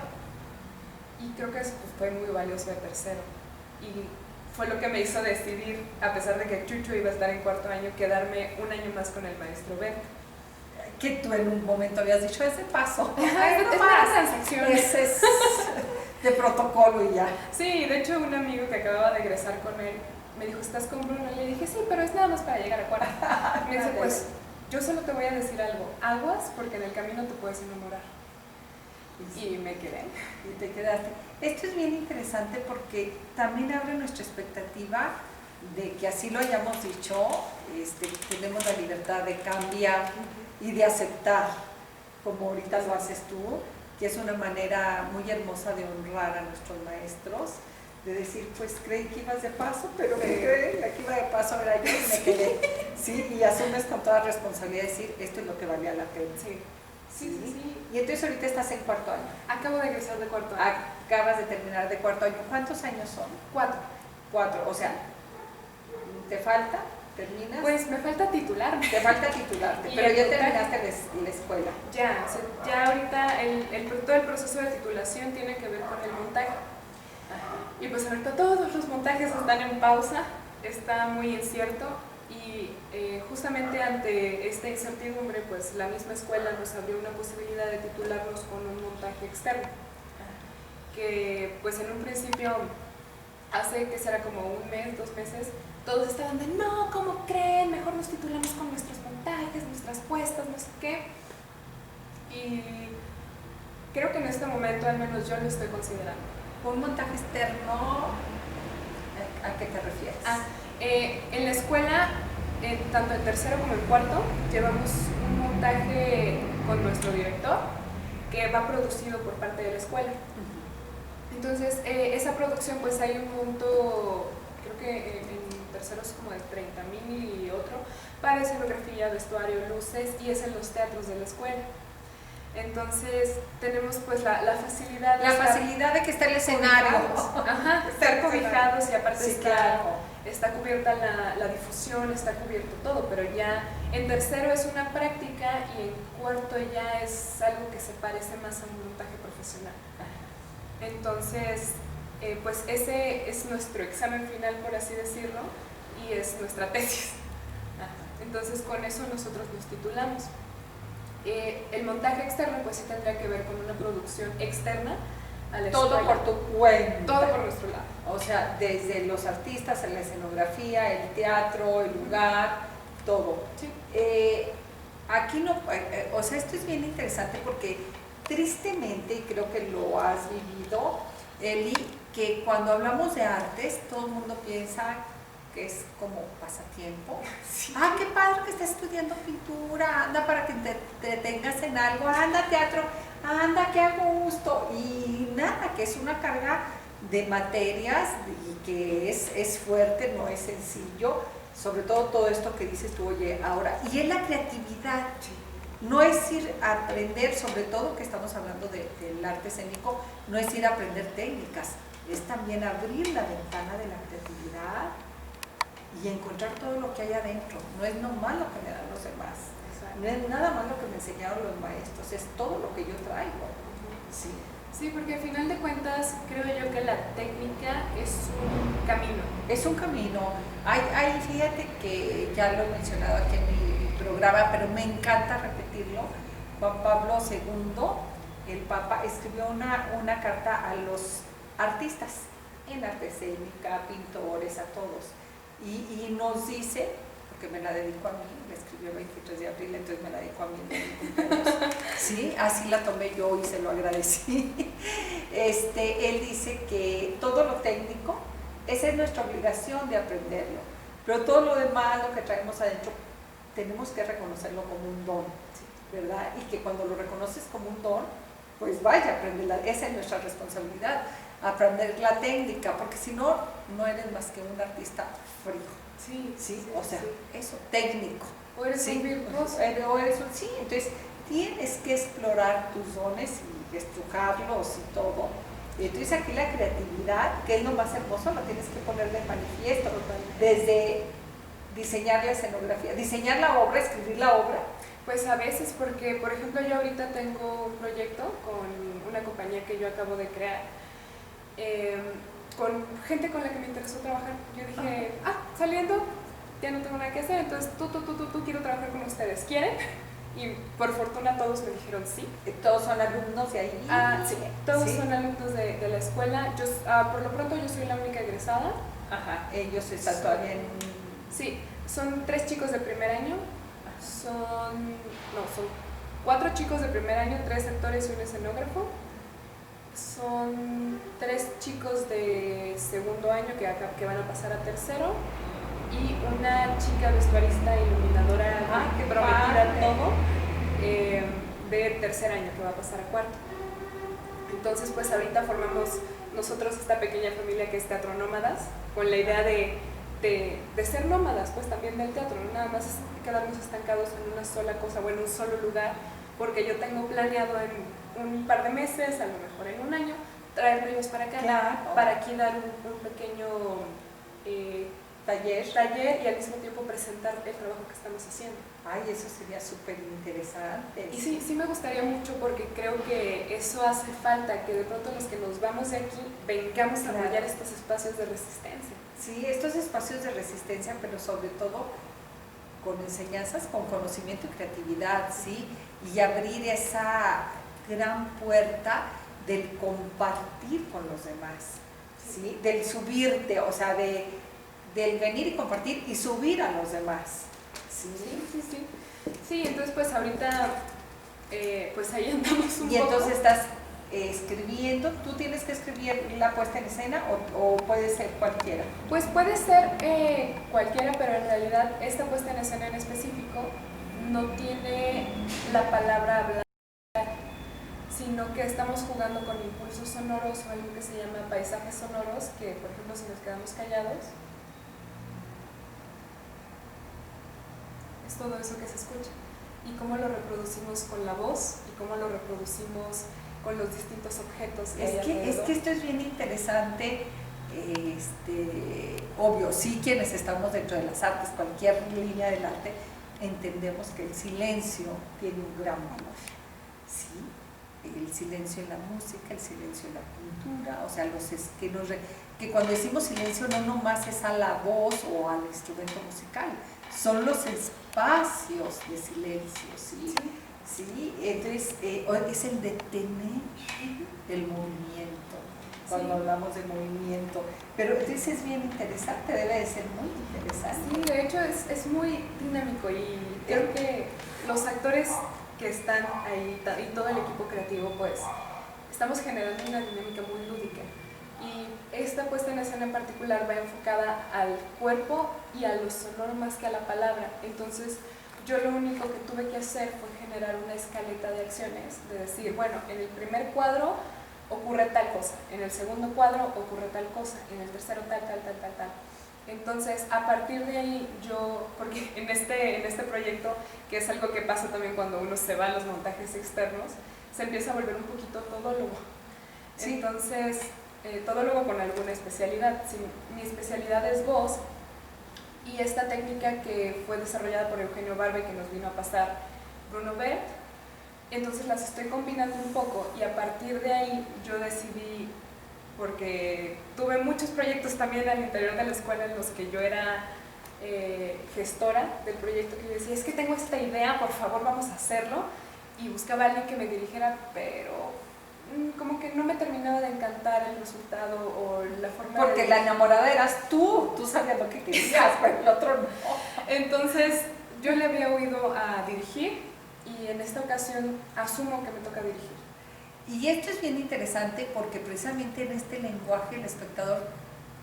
Y creo que eso pues, fue muy valioso de tercero. Y fue lo que me hizo decidir, a pesar de que Chucho iba a estar en cuarto año, quedarme un año más con el maestro Bert. Que tú en un momento habías dicho ese paso. Es una transacción. Ese es de protocolo y ya. Sí, de hecho un amigo que acababa de egresar con él me dijo, ¿estás con Bruno? Y le dije, sí, pero es nada más para llegar a cuarto. Me dice, pues yo solo te voy a decir algo, aguas porque en el camino te puedes enamorar. Y me quedé. Y te quedaste. Esto es bien interesante porque también abre nuestra expectativa de que así lo hayamos dicho, tenemos la libertad de cambiar y de aceptar, como ahorita lo haces tú, que es una manera muy hermosa de honrar a nuestros maestros, de decir, pues creí que ibas de paso, pero me quedé, aquí iba de paso, era yo y me quedé. Sí, y asumes con toda responsabilidad decir, esto es lo que valía la pena. Sí. Y entonces ahorita estás en cuarto año. Acabo de egresar de cuarto año. Acabas de terminar de cuarto año. ¿Cuántos años son? 4, o sea, ¿te falta? ¿Terminas? Pues me falta titularme. Te falta titularte, pero ya terminaste la escuela. Ya ahorita todo el proceso de titulación tiene que ver con el montaje. Y pues ahorita todos los montajes están en pausa, está muy incierto y justamente ante esta incertidumbre pues la misma escuela nos abrió una posibilidad de titularnos con un montaje externo, que pues en un principio, hace que será como un mes, 2 meses, todos estaban de no, ¿cómo creen? Mejor nos titulamos con nuestros montajes, nuestras puestas, no sé qué. Y creo que en este momento al menos yo lo estoy considerando. ¿Un montaje externo? ¿A qué te refieres? En la escuela, tanto en tercero como en cuarto, llevamos un montaje con nuestro director que va producido por parte de la escuela. Entonces, esa producción, pues hay un monto, creo que en tercero es como de 30,000 y otro, para escenografía, vestuario, luces, y es en los teatros de la escuela. Entonces tenemos pues la facilidad de que esté el escenario. Estar cobijados y aparte sí, está cubierta la difusión, está cubierto todo, pero ya en tercero es una práctica y en cuarto ya es algo que se parece más a un montaje profesional. Entonces pues ese es nuestro examen final, por así decirlo, y es nuestra tesis. Entonces con eso nosotros nos titulamos. El montaje externo pues sí tendría que ver con una producción externa a la escuela. Todo por tu cuenta. Todo por nuestro lado. O sea, desde los artistas, la escenografía, el teatro, el lugar, todo. Sí. Aquí no, o sea, esto es bien interesante porque tristemente, y creo que lo has vivido, Eli, que cuando hablamos de artes, todo el mundo piensa que es como pasatiempo. Sí. Ah, qué padre que estés estudiando pintura, anda para que te detengas en algo, anda teatro, anda, qué a gusto. Y nada, que es una carga de materias y que es fuerte, no es sencillo, sobre todo esto que dices tú, oye, ahora, y es la creatividad. no es ir a aprender, sobre todo que estamos hablando del arte escénico, no es ir a aprender técnicas, es también abrir la ventana de la creatividad y encontrar todo lo que hay adentro. No es nomás lo que me dan los demás, no es nada más lo que me enseñaron los maestros, es todo lo que yo traigo. Sí. Sí, porque al final de cuentas creo yo que la técnica es un camino. Es un camino. Fíjate que ya lo he mencionado aquí en mi programa, pero me encanta repetirlo. Juan Pablo II, el Papa, escribió una carta a los artistas en arte escénica, pintores, a todos. Y nos dice, porque me la dedicó a mí, la escribió el 23 de abril, entonces me la dedicó a mí en mi cumpleaños. Sí, así la tomé yo y se lo agradecí. Él dice que todo lo técnico, esa es nuestra obligación de aprenderlo, pero todo lo demás, lo que traemos adentro, tenemos que reconocerlo como un don, ¿verdad? Y que cuando lo reconoces como un don, pues vaya, aprenderla, esa es nuestra responsabilidad, aprender la técnica, porque si no, no eres más que un artista frío. Sí, o sea, eso, técnico. O eres un virtuoso. Sí, entonces tienes que explorar tus dones y estrujarlos y todo. Entonces aquí la creatividad, que es lo más hermoso, la tienes que poner de manifiesto, desde diseñar la escenografía, diseñar la obra, escribir la obra. Pues a veces, porque por ejemplo yo ahorita tengo un proyecto con una compañía que yo acabo de crear, con gente con la que me interesó trabajar. Yo dije, saliendo, ya no tengo nada que hacer, entonces tú, quiero trabajar con ustedes, ¿quieren? Y por fortuna todos me dijeron sí. ¿Todos son alumnos de ahí? Sí, todos son alumnos de la escuela. Yo, por lo pronto yo soy la única egresada. Ajá, ellos están todavía en... Sí, son 3 chicos de primer año, son 4 chicos de primer año, 3 actores y un escenógrafo. Son 3 chicos de segundo año que van a pasar a tercero y una chica vestuarista iluminadora que prometida todo de tercer año que va a pasar a cuarto. Entonces pues ahorita formamos nosotros esta pequeña familia que es Teatro Nómadas, con la idea de ser nómadas pues también del teatro, no nada más quedarnos estancados en una sola cosa o en un solo lugar, porque yo tengo planeado en un par de meses, a lo mejor en un año, traerlos para acá, claro, para aquí dar un pequeño taller y al mismo tiempo presentar el trabajo que estamos haciendo. Ay, eso sería súper interesante. Y sí me gustaría mucho, porque creo que eso hace falta, que de pronto los que nos vamos de aquí vengamos a apoyar estos espacios de resistencia. Sí, estos espacios de resistencia, pero sobre todo con enseñanzas, con conocimiento y creatividad, ¿sí? Y abrir esa gran puerta del compartir con los demás, ¿sí? Del subirte, o sea, del venir y compartir y subir a los demás. Sí. Sí, entonces pues ahorita pues ahí andamos un poco. Y entonces estás escribiendo, ¿tú tienes que escribir la puesta en escena o puede ser cualquiera? Pues puede ser cualquiera, pero en realidad esta puesta en escena en específico no tiene la palabra hablada, sino que estamos jugando con impulsos sonoros o algo que se llama paisajes sonoros, que por ejemplo si nos quedamos callados, es todo eso que se escucha. Y cómo lo reproducimos con la voz y cómo lo reproducimos con los distintos objetos que hay alrededor. Es que esto es bien interesante. Obvio, sí, quienes estamos dentro de las artes, cualquier línea del arte, entendemos que el silencio tiene un gran valor, ¿sí? El silencio en la música, el silencio en la pintura, o sea, que cuando decimos silencio no nomás es a la voz o al instrumento musical, son los espacios de silencio, ¿sí? ¿Sí? Entonces, es el detener el movimiento, cuando hablamos de movimiento, pero entonces es bien interesante, debe de ser muy interesante. Sí, de hecho es muy dinámico y creo que los actores que están ahí y todo el equipo creativo, pues estamos generando una dinámica muy lúdica, y esta puesta en escena en particular va enfocada al cuerpo y a lo sonoro más que a la palabra. Entonces yo lo único que tuve que hacer fue generar una escaleta de acciones, de decir, bueno, en el primer cuadro ocurre tal cosa, en el segundo cuadro ocurre tal cosa, en el tercero tal. Entonces, a partir de ahí, porque en este proyecto, que es algo que pasa también cuando uno se va a los montajes externos, se empieza a volver un poquito todólogo. Sí. Entonces, todólogo con alguna especialidad. Sí, mi especialidad es voz, y esta técnica que fue desarrollada por Eugenio Barbe, que nos vino a pasar Bruno Bert, entonces las estoy combinando un poco, y a partir de ahí yo decidí, porque tuve muchos proyectos también al interior de la escuela en los que yo era gestora del proyecto, que yo decía, es que tengo esta idea, por favor vamos a hacerlo, y buscaba a alguien que me dirigiera, pero como que no me terminaba de encantar el resultado o la forma. Porque la enamorada eras tú sabías lo que querías, pero el otro no. Entonces yo le había oído a dirigir, y en esta ocasión asumo que me toca dirigir. Y esto es bien interesante porque precisamente en este lenguaje el espectador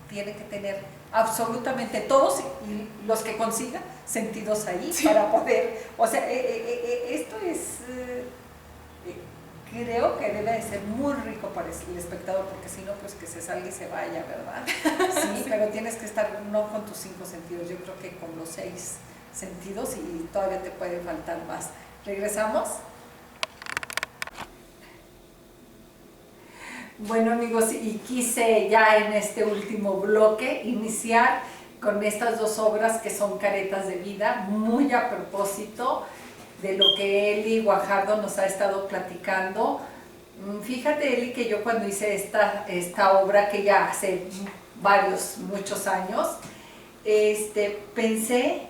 tiene que tener absolutamente todos, y los que consiga, sentidos ahí, sí, para poder, o sea, esto es, creo que debe de ser muy rico para el espectador, porque si no, pues que se salga y se vaya, ¿verdad? Sí, sí, pero tienes que estar no con tus 5 sentidos, yo creo que con los 6 sentidos, y todavía te puede faltar más. ¿Regresamos? Bueno, amigos, y quise ya en este último bloque iniciar con estas dos obras que son Caretas de Vida, muy a propósito de lo que Eli Guajardo nos ha estado platicando. Fíjate, Eli, que yo cuando hice esta obra, que ya hace muchos años, pensé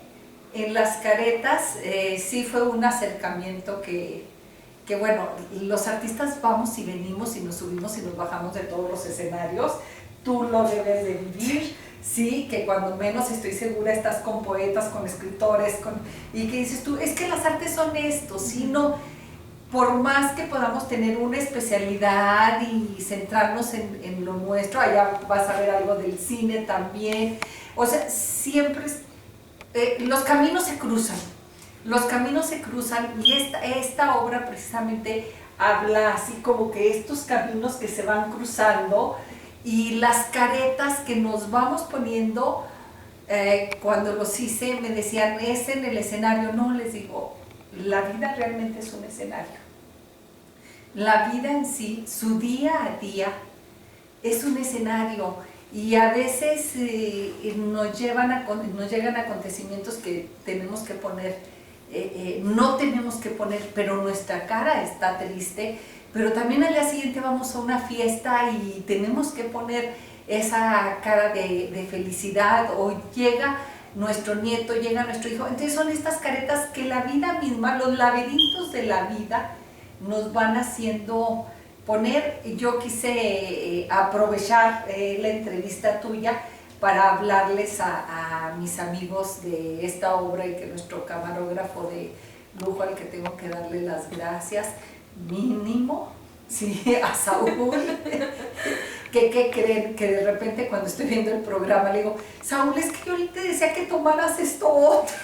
en las caretas. Sí fue un acercamiento que bueno, los artistas vamos y venimos y nos subimos y nos bajamos de todos los escenarios. Tú lo debes de vivir, sí, que cuando menos estoy segura estás con poetas, con escritores, y que dices tú, es que las artes son esto, sino por más que podamos tener una especialidad y centrarnos en lo nuestro, allá vas a ver algo del cine también, o sea, siempre los caminos se cruzan. Los caminos se cruzan, y esta obra precisamente habla así como que estos caminos que se van cruzando, y las caretas que nos vamos poniendo. Cuando los hice me decían, ¿es en el escenario? No, les digo, la vida realmente es un escenario. La vida en sí, su día a día, es un escenario, y a veces nos llegan acontecimientos que tenemos que poner. No tenemos que poner, pero nuestra cara está triste, pero también al día siguiente vamos a una fiesta y tenemos que poner esa cara de felicidad, o llega nuestro nieto, llega nuestro hijo. Entonces son estas caretas que la vida misma, los laberintos de la vida nos van haciendo poner. Yo quise aprovechar la entrevista tuya para hablarles a mis amigos de esta obra, y que nuestro camarógrafo de lujo, al que tengo que darle las gracias, mínimo, sí, a Saúl, que creen que de repente cuando estoy viendo el programa le digo, Saúl, es que yo te decía que tomaras esto otro,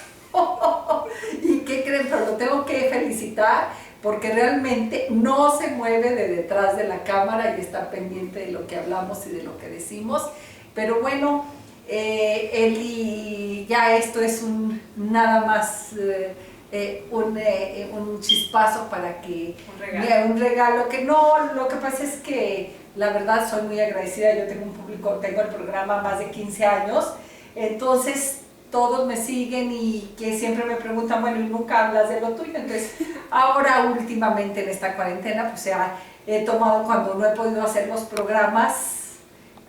y ¿qué creen? Pero lo tengo que felicitar, porque realmente no se mueve de detrás de la cámara y está pendiente de lo que hablamos y de lo que decimos. Pero bueno, Eli, ya esto es nada más un chispazo para que... Un regalo que no, lo que pasa es que la verdad soy muy agradecida. Yo tengo tengo el programa más de 15 años, entonces todos me siguen y que siempre me preguntan, bueno, y nunca hablas de lo tuyo. Entonces ahora últimamente en esta cuarentena pues he tomado, cuando no he podido hacer los programas,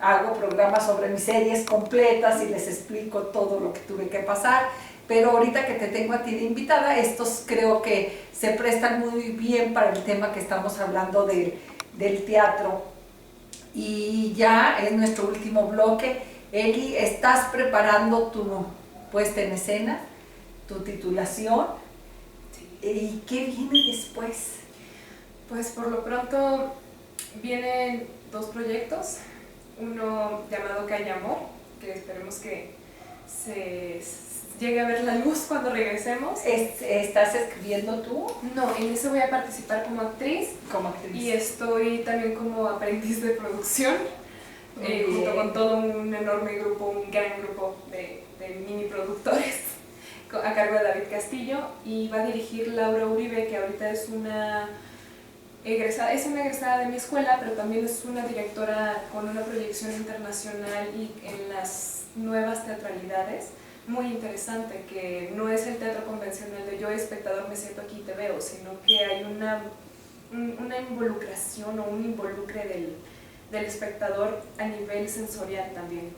hago programas sobre mis series completas y les explico todo lo que tuve que pasar. Pero ahorita que te tengo a ti de invitada, estos creo que se prestan muy bien para el tema que estamos hablando del teatro. Y ya es nuestro último bloque. Eli, ¿estás preparando tu puesta en escena, tu titulación? Sí. ¿Y qué viene después? Pues por lo pronto vienen 2 proyectos. Uno llamado Calle Amor, que esperemos que se llegue a ver la luz cuando regresemos. ¿Estás escribiendo tú? No, en eso voy a participar como actriz. Como actriz. Y estoy también como aprendiz de producción. junto con todo un enorme grupo, un gran grupo de mini productores a cargo de David Castillo, y va a dirigir Laura Uribe, que ahorita es una egresada de mi escuela, pero también es una directora con una proyección internacional y en las nuevas teatralidades, muy interesante, que no es el teatro convencional de yo espectador me siento aquí y te veo, sino que hay una involucración o un involucre del espectador a nivel sensorial también.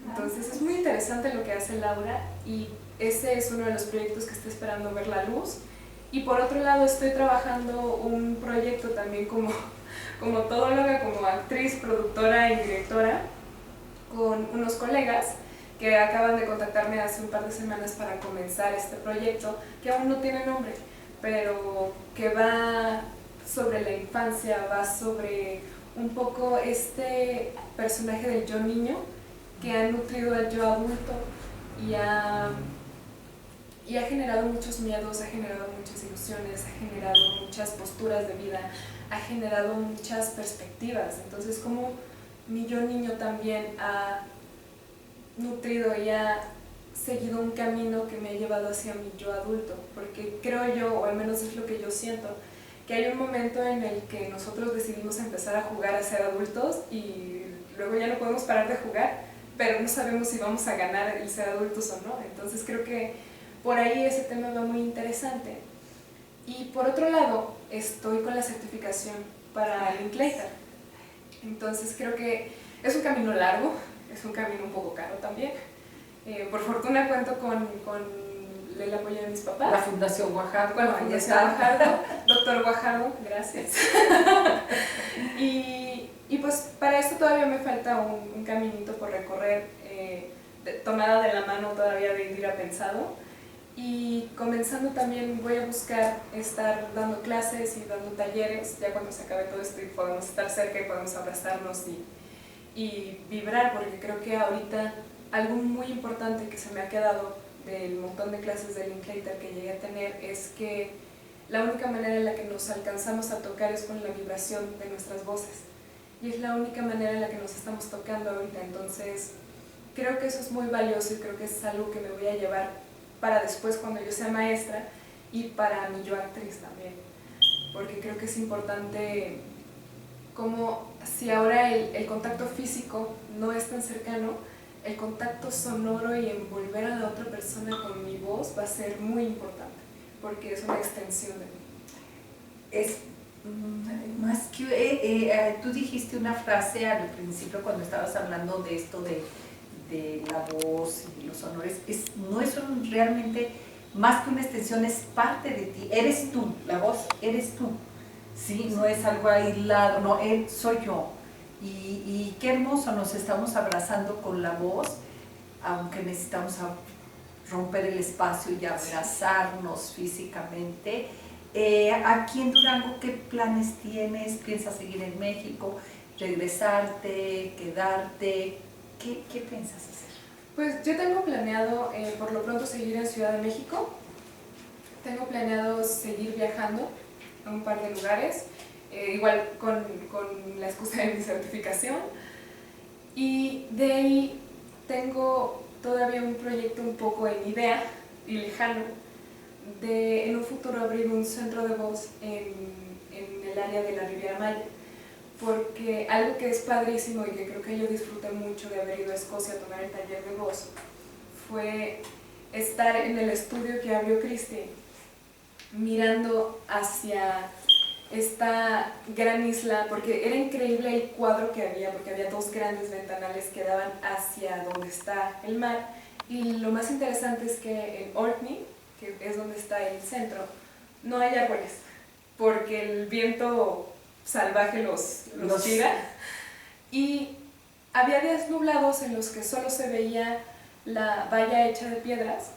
Entonces es muy interesante lo que hace Laura, y ese es uno de los proyectos que está esperando ver la luz. Y por otro lado estoy trabajando un proyecto también como todóloga, como actriz, productora y directora, con unos colegas que acaban de contactarme hace un par de semanas para comenzar este proyecto, que aún no tiene nombre, pero que va sobre la infancia, va sobre un poco este personaje del yo niño que ha nutrido al yo adulto y ha generado muchos miedos, ha generado muchas ilusiones, ha generado muchas posturas de vida, ha generado muchas perspectivas. Entonces, como mi yo niño también ha nutrido y ha seguido un camino que me ha llevado hacia mi yo adulto, porque creo yo, o al menos es lo que yo siento, que hay un momento en el que nosotros decidimos empezar a jugar a ser adultos y luego ya no podemos parar de jugar, pero no sabemos si vamos a ganar el ser adultos o no. Entonces creo que por ahí ese tema va muy interesante. Y por otro lado, estoy con la certificación para Linklater. Entonces creo que es un camino largo, es un camino un poco caro también. Por fortuna cuento con el apoyo de mis papás. La Fundación Guajardo. Con la Fundación Guajardo, doctor Guajardo, gracias. y pues para esto todavía me falta un caminito por recorrer, tomada de la mano todavía de Indira Pensado. Y comenzando también voy a buscar estar dando clases y dando talleres, ya cuando se acabe todo esto y podemos estar cerca y podemos abrazarnos y vibrar, porque creo que ahorita algo muy importante que se me ha quedado del montón de clases de Linklater que llegué a tener es que la única manera en la que nos alcanzamos a tocar es con la vibración de nuestras voces, y es la única manera en la que nos estamos tocando ahorita. Entonces creo que eso es muy valioso y creo que es algo que me voy a llevar para después cuando yo sea maestra y para mi yo actriz también, porque creo que es importante, como si ahora el contacto físico no es tan cercano, el contacto sonoro y envolver a la otra persona con mi voz va a ser muy importante, porque es una extensión de mí. Es más que tú dijiste una frase al principio cuando estabas hablando de esto de la voz y los sonores, no es realmente más que una extensión, es parte de ti, eres tú, la voz eres tú, ¿sí? No es algo aislado, no, soy yo. Y qué hermoso, nos estamos abrazando con la voz, aunque necesitamos romper el espacio y abrazarnos físicamente. Aquí en Durango, ¿qué planes tienes? ¿Piensas seguir en México? ¿Regresarte? ¿Quedarte? ¿Qué piensas hacer? Pues yo tengo planeado por lo pronto seguir en Ciudad de México. Tengo planeado seguir viajando a un par de lugares, igual con la excusa de mi certificación. Y de ahí tengo todavía un proyecto un poco en idea y lejano de en un futuro abrir un centro de voz en el área de la Riviera Maya. Porque algo que es padrísimo y que creo que yo disfruté mucho de haber ido a Escocia a tomar el taller de voz fue estar en el estudio que abrió Christie, mirando hacia esta gran isla, porque era increíble el cuadro que había, porque había dos grandes ventanales que daban hacia donde está el mar. Y lo más interesante es que en Orkney, que es donde está el centro, no hay árboles, porque el viento salvaje los tira, y había días nublados en los que solo se veía la valla hecha de piedras,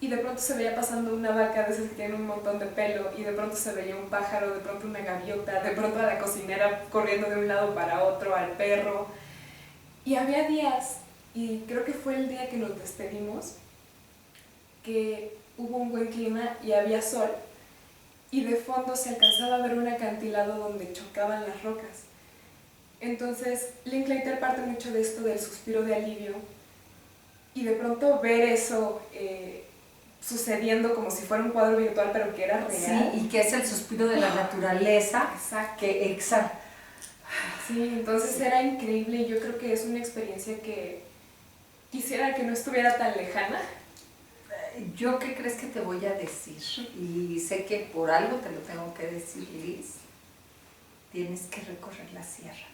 y de pronto se veía pasando una vaca de esas que tienen un montón de pelo, y de pronto se veía un pájaro, de pronto una gaviota, de pronto a la cocinera corriendo de un lado para otro, al perro. Y había días, y creo que fue el día que nos despedimos, que hubo un buen clima y había sol, y de fondo se alcanzaba a ver un acantilado donde chocaban las rocas. Entonces, Linklater parte mucho de esto del suspiro de alivio y de pronto ver eso sucediendo como si fuera un cuadro virtual, pero que era real. Sí, y que es el suspiro de la naturaleza. Exacto. Sí, entonces era increíble y yo creo que es una experiencia que quisiera que no estuviera tan lejana. ¿Yo qué crees que te voy a decir? Y sé que por algo te lo tengo que decir, Liz. Tienes que recorrer la sierra.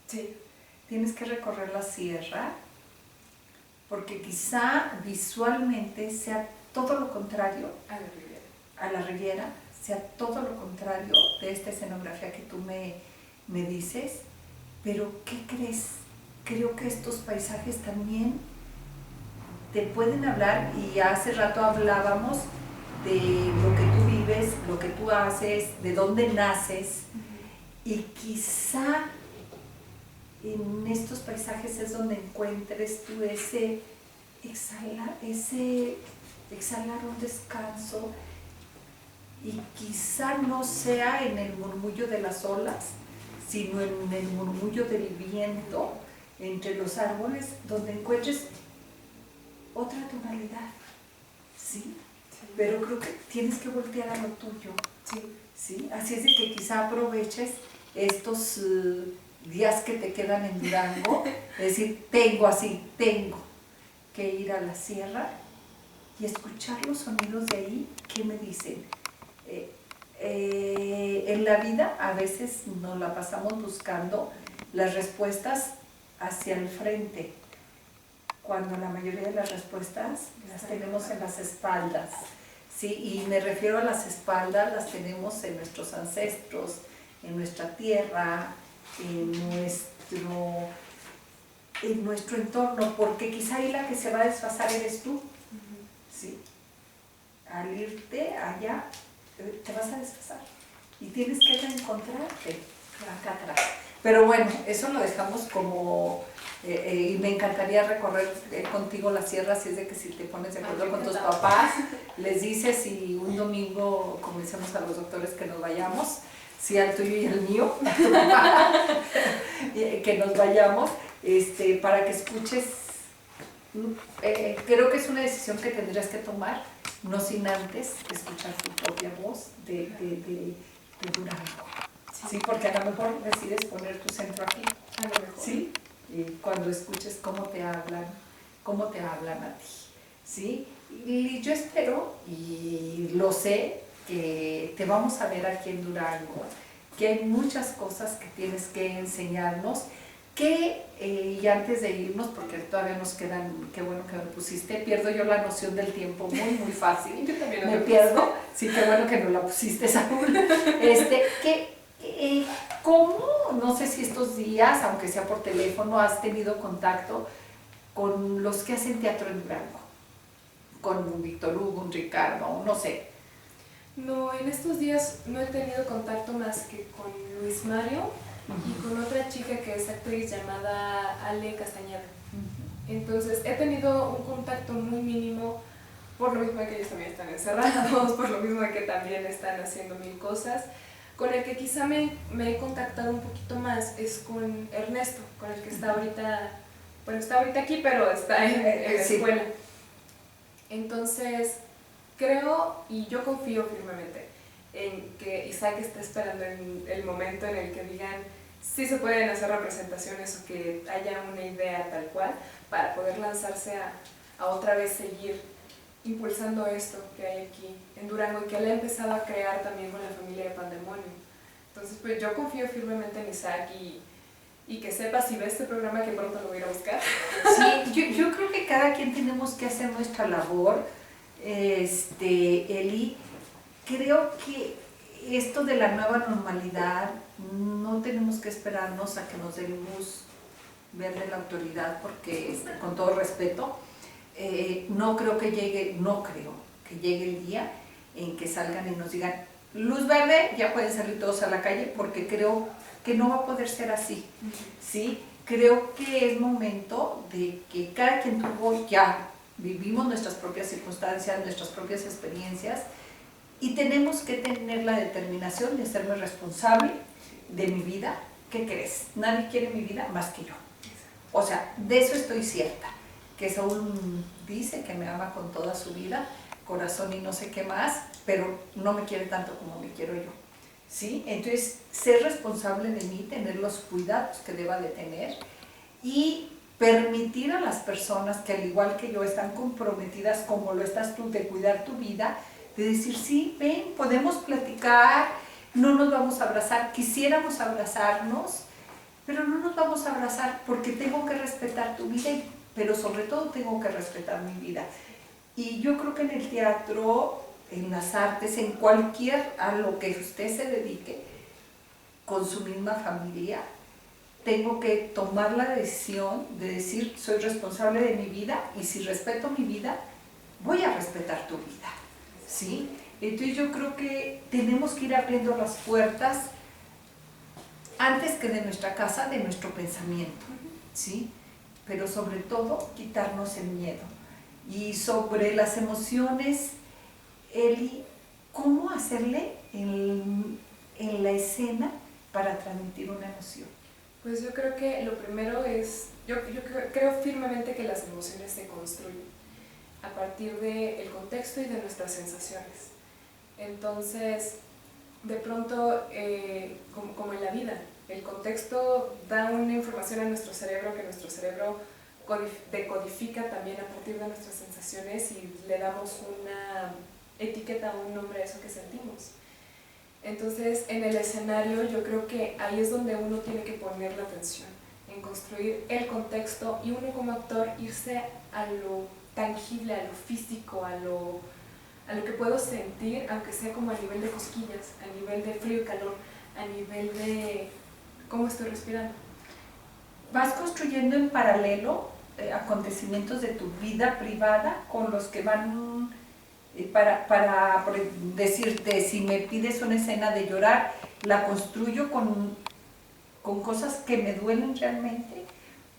Sí. Tienes que recorrer la sierra porque quizá visualmente sea todo lo contrario a la Riviera, sea todo lo contrario de esta escenografía que tú me dices, pero ¿qué crees? Creo que estos paisajes también te pueden hablar, y hace rato hablábamos de lo que tú vives, lo que tú haces, de dónde naces, y quizá en estos paisajes es donde encuentres tú ese exhalar un descanso, y quizá no sea en el murmullo de las olas, sino en el murmullo del viento entre los árboles, donde encuentres otra tonalidad, ¿sí? Sí. Pero creo que tienes que voltear a lo tuyo, ¿sí? Así es de que quizá aproveches estos días que te quedan en Durango, es decir, tengo que ir a la sierra y escuchar los sonidos de ahí. ¿Qué me dicen? En la vida a veces nos la pasamos buscando las respuestas hacia el frente, cuando la mayoría de las respuestas las tenemos en las espaldas, ¿sí? Y me refiero a las espaldas, las tenemos en nuestros ancestros, en nuestra tierra, en nuestro entorno, porque quizá ahí la que se va a desfasar eres tú, ¿sí? Al irte allá, te vas a desfasar y tienes que reencontrarte acá atrás. Pero bueno, eso lo dejamos como... y me encantaría recorrer contigo la sierra, si es de que si te pones de acuerdo con tus papás, les dices y un domingo convencemos a los doctores que nos vayamos, sí, al tuyo y al mío, que nos vayamos, para que escuches. Creo que es una decisión que tendrías que tomar, no sin antes escuchar tu propia voz de Durango. Sí, porque a lo mejor decides poner tu centro aquí. A lo mejor. Sí, y cuando escuches cómo te hablan a ti, ¿sí? Y yo espero, y lo sé, que te vamos a ver aquí en Durango, que hay muchas cosas que tienes que enseñarnos, y antes de irnos, porque todavía nos quedan, qué bueno que me pusiste, pierdo yo la noción del tiempo muy fácil. Yo también me pierdo, sí, qué bueno que no la pusiste, Saúl. ¿Cómo, no sé si estos días, aunque sea por teléfono, has tenido contacto con los que hacen teatro en Durango? Con Víctor Hugo, un Ricardo, no sé. No, en estos días no he tenido contacto más que con Luis Mario y con otra chica que es actriz llamada Ale Castañeda. Entonces he tenido un contacto muy mínimo, por lo mismo que ellos también están encerrados, por lo mismo que también están haciendo mil cosas. Con el que quizá me he contactado un poquito más es con Ernesto, con el que está ahorita, bueno, está ahorita aquí, pero está en la escuela. Entonces, creo y yo confío firmemente en que Isaac está esperando el momento en el que digan sí se pueden hacer representaciones o que haya una idea tal cual para poder lanzarse a otra vez seguir impulsando esto que hay aquí en Durango y que él ha empezado a crear también con la familia de Pandemonio. Entonces, pues yo confío firmemente en Isaac y que sepa, si ve este programa, que pronto lo voy a ir a buscar. Sí, yo creo que cada quien tenemos que hacer nuestra labor, Eli. Creo que esto de la nueva normalidad no tenemos que esperarnos a que nos dé luz verde la autoridad, porque con todo respeto, no creo que llegue el día en que salgan y nos digan luz verde, ya pueden salir todos a la calle, porque creo que no va a poder ser así, ¿sí? Creo que es momento de que cada quien vivimos nuestras propias circunstancias, nuestras propias experiencias, y tenemos que tener la determinación de hacerme responsable de mi vida, ¿qué crees? Nadie quiere mi vida más que yo. O sea, de eso estoy cierta, que Saúl dice que me ama con toda su vida, corazón y no sé qué más, pero no me quiere tanto como me quiero yo, ¿sí? Entonces, ser responsable de mí, tener los cuidados que deba de tener y permitir a las personas que al igual que yo están comprometidas como lo estás tú de cuidar tu vida, de decir, sí, ven, podemos platicar, no nos vamos a abrazar, quisiéramos abrazarnos, pero no nos vamos a abrazar porque tengo que respetar tu vida, pero sobre todo tengo que respetar mi vida. Y yo creo que en el teatro, en las artes, en a lo que usted se dedique, con su misma familia, tengo que tomar la decisión de decir, soy responsable de mi vida y si respeto mi vida, voy a respetar tu vida, ¿sí? Entonces yo creo que tenemos que ir abriendo las puertas antes que de nuestra casa, de nuestro pensamiento, ¿sí? Pero sobre todo, quitarnos el miedo. Y sobre las emociones, Eli, ¿cómo hacerle en la escena para transmitir una emoción? Pues yo creo que lo primero es, yo creo firmemente que las emociones se construyen a partir del contexto y de nuestras sensaciones. Entonces, de pronto, como en la vida, el contexto da una información a nuestro cerebro que nuestro cerebro decodifica también a partir de nuestras sensaciones y le damos una etiqueta, un nombre a eso que sentimos. Entonces, en el escenario yo creo que ahí es donde uno tiene que poner la atención, en construir el contexto y uno como actor irse a lo tangible, a lo físico, a lo que puedo sentir, aunque sea como a nivel de cosquillas, a nivel de frío y calor, a nivel de cómo estoy respirando. Vas construyendo en paralelo acontecimientos de tu vida privada con los que van para decirte, si me pides una escena de llorar, la construyo con cosas que me duelen realmente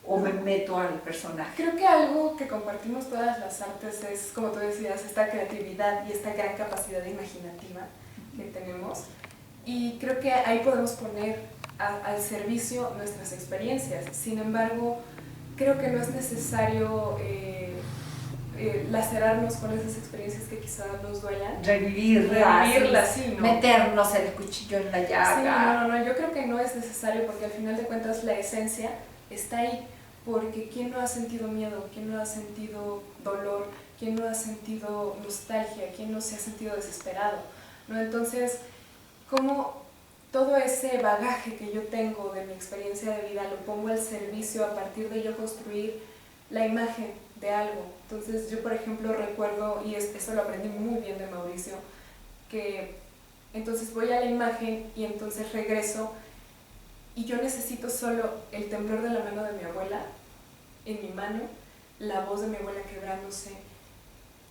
o me meto al personaje. Creo que algo que compartimos todas las artes es, como tú decías, esta creatividad y esta gran capacidad imaginativa que tenemos, y creo que ahí podemos poner al servicio nuestras experiencias. Sin embargo, creo que no es necesario lacerarnos con esas experiencias que quizás nos duelan. Revivirlas, sí, ¿no? Meternos el cuchillo en la llaga. Sí, no, yo creo que no es necesario porque al final de cuentas la esencia está ahí, porque ¿quién no ha sentido miedo? ¿Quién no ha sentido dolor? ¿Quién no ha sentido nostalgia? ¿Quién no se ha sentido desesperado? ¿No? Entonces, como todo ese bagaje que yo tengo de mi experiencia de vida lo pongo al servicio a partir de yo construir la imagen de algo. Entonces yo, por ejemplo, recuerdo, y eso lo aprendí muy bien de Mauricio, que entonces voy a la imagen y entonces regreso y yo necesito solo el temblor de la mano de mi abuela en mi mano, la voz de mi abuela quebrándose,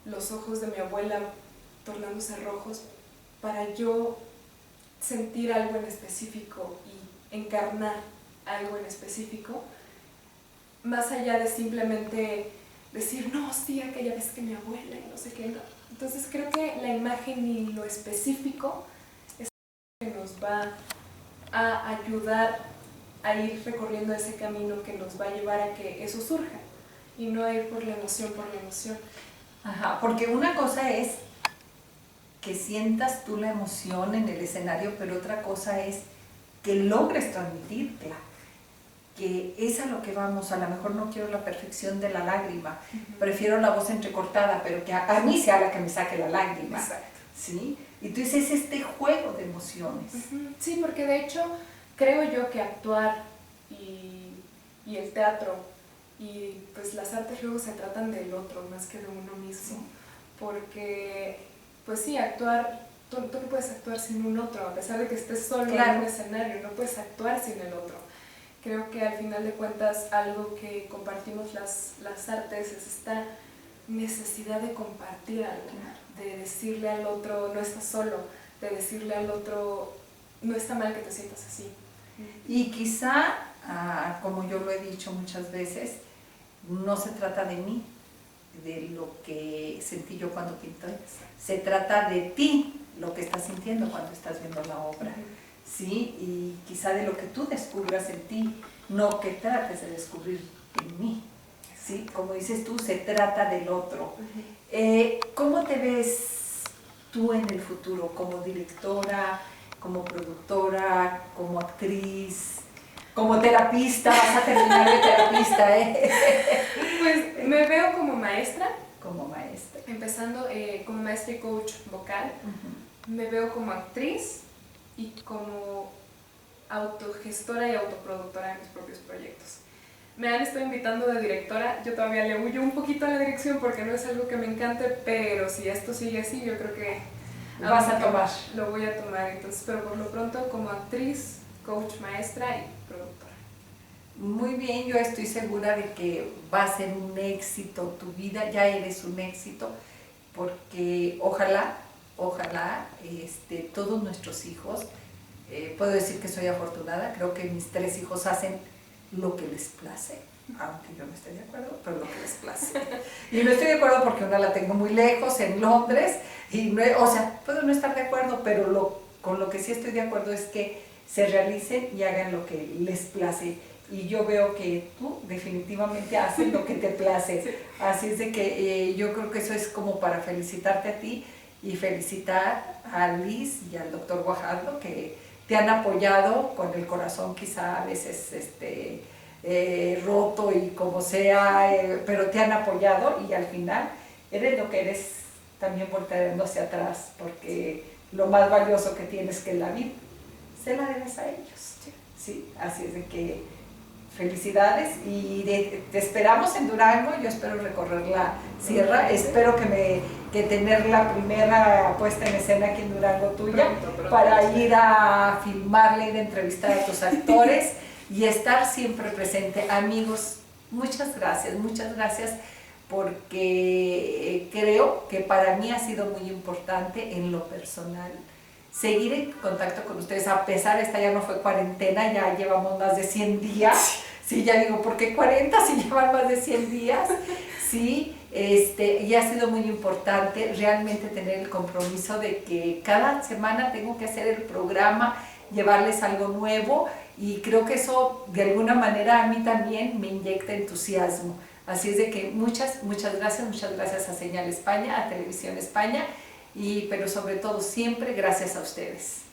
los ojos de mi abuela tornándose rojos, para yo sentir algo en específico y encarnar algo en específico, más allá de simplemente decir, no, sí, aquella vez que mi abuela y no sé qué, no. Entonces creo que la imagen y lo específico es lo que nos va a ayudar a ir recorriendo ese camino que nos va a llevar a que eso surja y no a ir por la emoción, Ajá, porque una cosa es que sientas tú la emoción en el escenario, pero otra cosa es que logres transmitirla, que es a lo que vamos. A lo mejor no quiero la perfección de la lágrima, prefiero la voz entrecortada, pero que a mí sea la que me saque la lágrima. Exacto. ¿Sí? Entonces es este juego de emociones. Sí, porque de hecho creo yo que actuar y el teatro y pues las artes luego se tratan del otro más que de uno mismo, porque pues sí, actuar, tú no puedes actuar sin un otro, a pesar de que estés solo en un escenario, no puedes actuar sin el otro. Creo que al final de cuentas algo que compartimos las artes es esta necesidad de compartir algo, de decirle al otro no estás solo, de decirle al otro no está mal que te sientas así. Y quizá, como yo lo he dicho muchas veces, no se trata de mí, de lo que sentí yo cuando pinté, se trata de ti, lo que estás sintiendo cuando estás viendo la obra. ¿sí? Y quizá de lo que tú descubras en ti, no que trates de descubrir en mí, ¿sí? Como dices tú, se trata del otro. ¿Cómo te ves tú en el futuro? ¿Como directora, como productora, como actriz, como terapista? Vas a terminar de terapista, ¿eh? Pues me veo como maestra. Como maestra. Empezando como maestra y coach vocal. Me veo como actriz y como autogestora y autoproductora de mis propios proyectos. Me han estado invitando de directora, yo todavía le huyo un poquito a la dirección porque no es algo que me encante, pero si esto sigue así, yo creo que vas a tomar. Lo voy a tomar, entonces, pero por lo pronto como actriz, coach, maestra y productora. Muy bien, yo estoy segura de que va a ser un éxito tu vida, ya eres un éxito, porque ojalá todos nuestros hijos, puedo decir que soy afortunada, creo que mis 3 hijos hacen lo que les place, aunque yo no estoy de acuerdo, pero lo que les place. Y no estoy de acuerdo porque una la tengo muy lejos, en Londres, y no, o sea, puedo no estar de acuerdo, pero con lo que sí estoy de acuerdo es que se realicen y hagan lo que les place. Y yo veo que tú definitivamente haces lo que te place. Sí. Así es de que yo creo que eso es como para felicitarte a ti y felicitar a Liz y al doctor Guajardo, que te han apoyado con el corazón quizá a veces roto y como sea, pero te han apoyado y al final eres lo que eres también volteando hacia atrás, porque lo más valioso que tienes, que es la vida, se la debes a ellos. ¿Sí? Así es de que felicidades y te esperamos en Durango. Yo espero recorrer la sierra, espero que tener la primera puesta en escena aquí en Durango tuya, pronto, para ir a filmarla, ir a entrevistar a tus actores y estar siempre presente. Amigos, muchas gracias porque creo que para mí ha sido muy importante en lo personal seguir en contacto con ustedes, a pesar, esta ya no fue cuarentena, ya llevamos más de 100 días, sí, ya digo, ¿por qué 40 si llevan más de 100 días? Sí, y ha sido muy importante realmente tener el compromiso de que cada semana tengo que hacer el programa, llevarles algo nuevo, y creo que eso de alguna manera a mí también me inyecta entusiasmo. Así es de que muchas gracias a Señal España, a Televisión España, pero sobre todo siempre gracias a ustedes.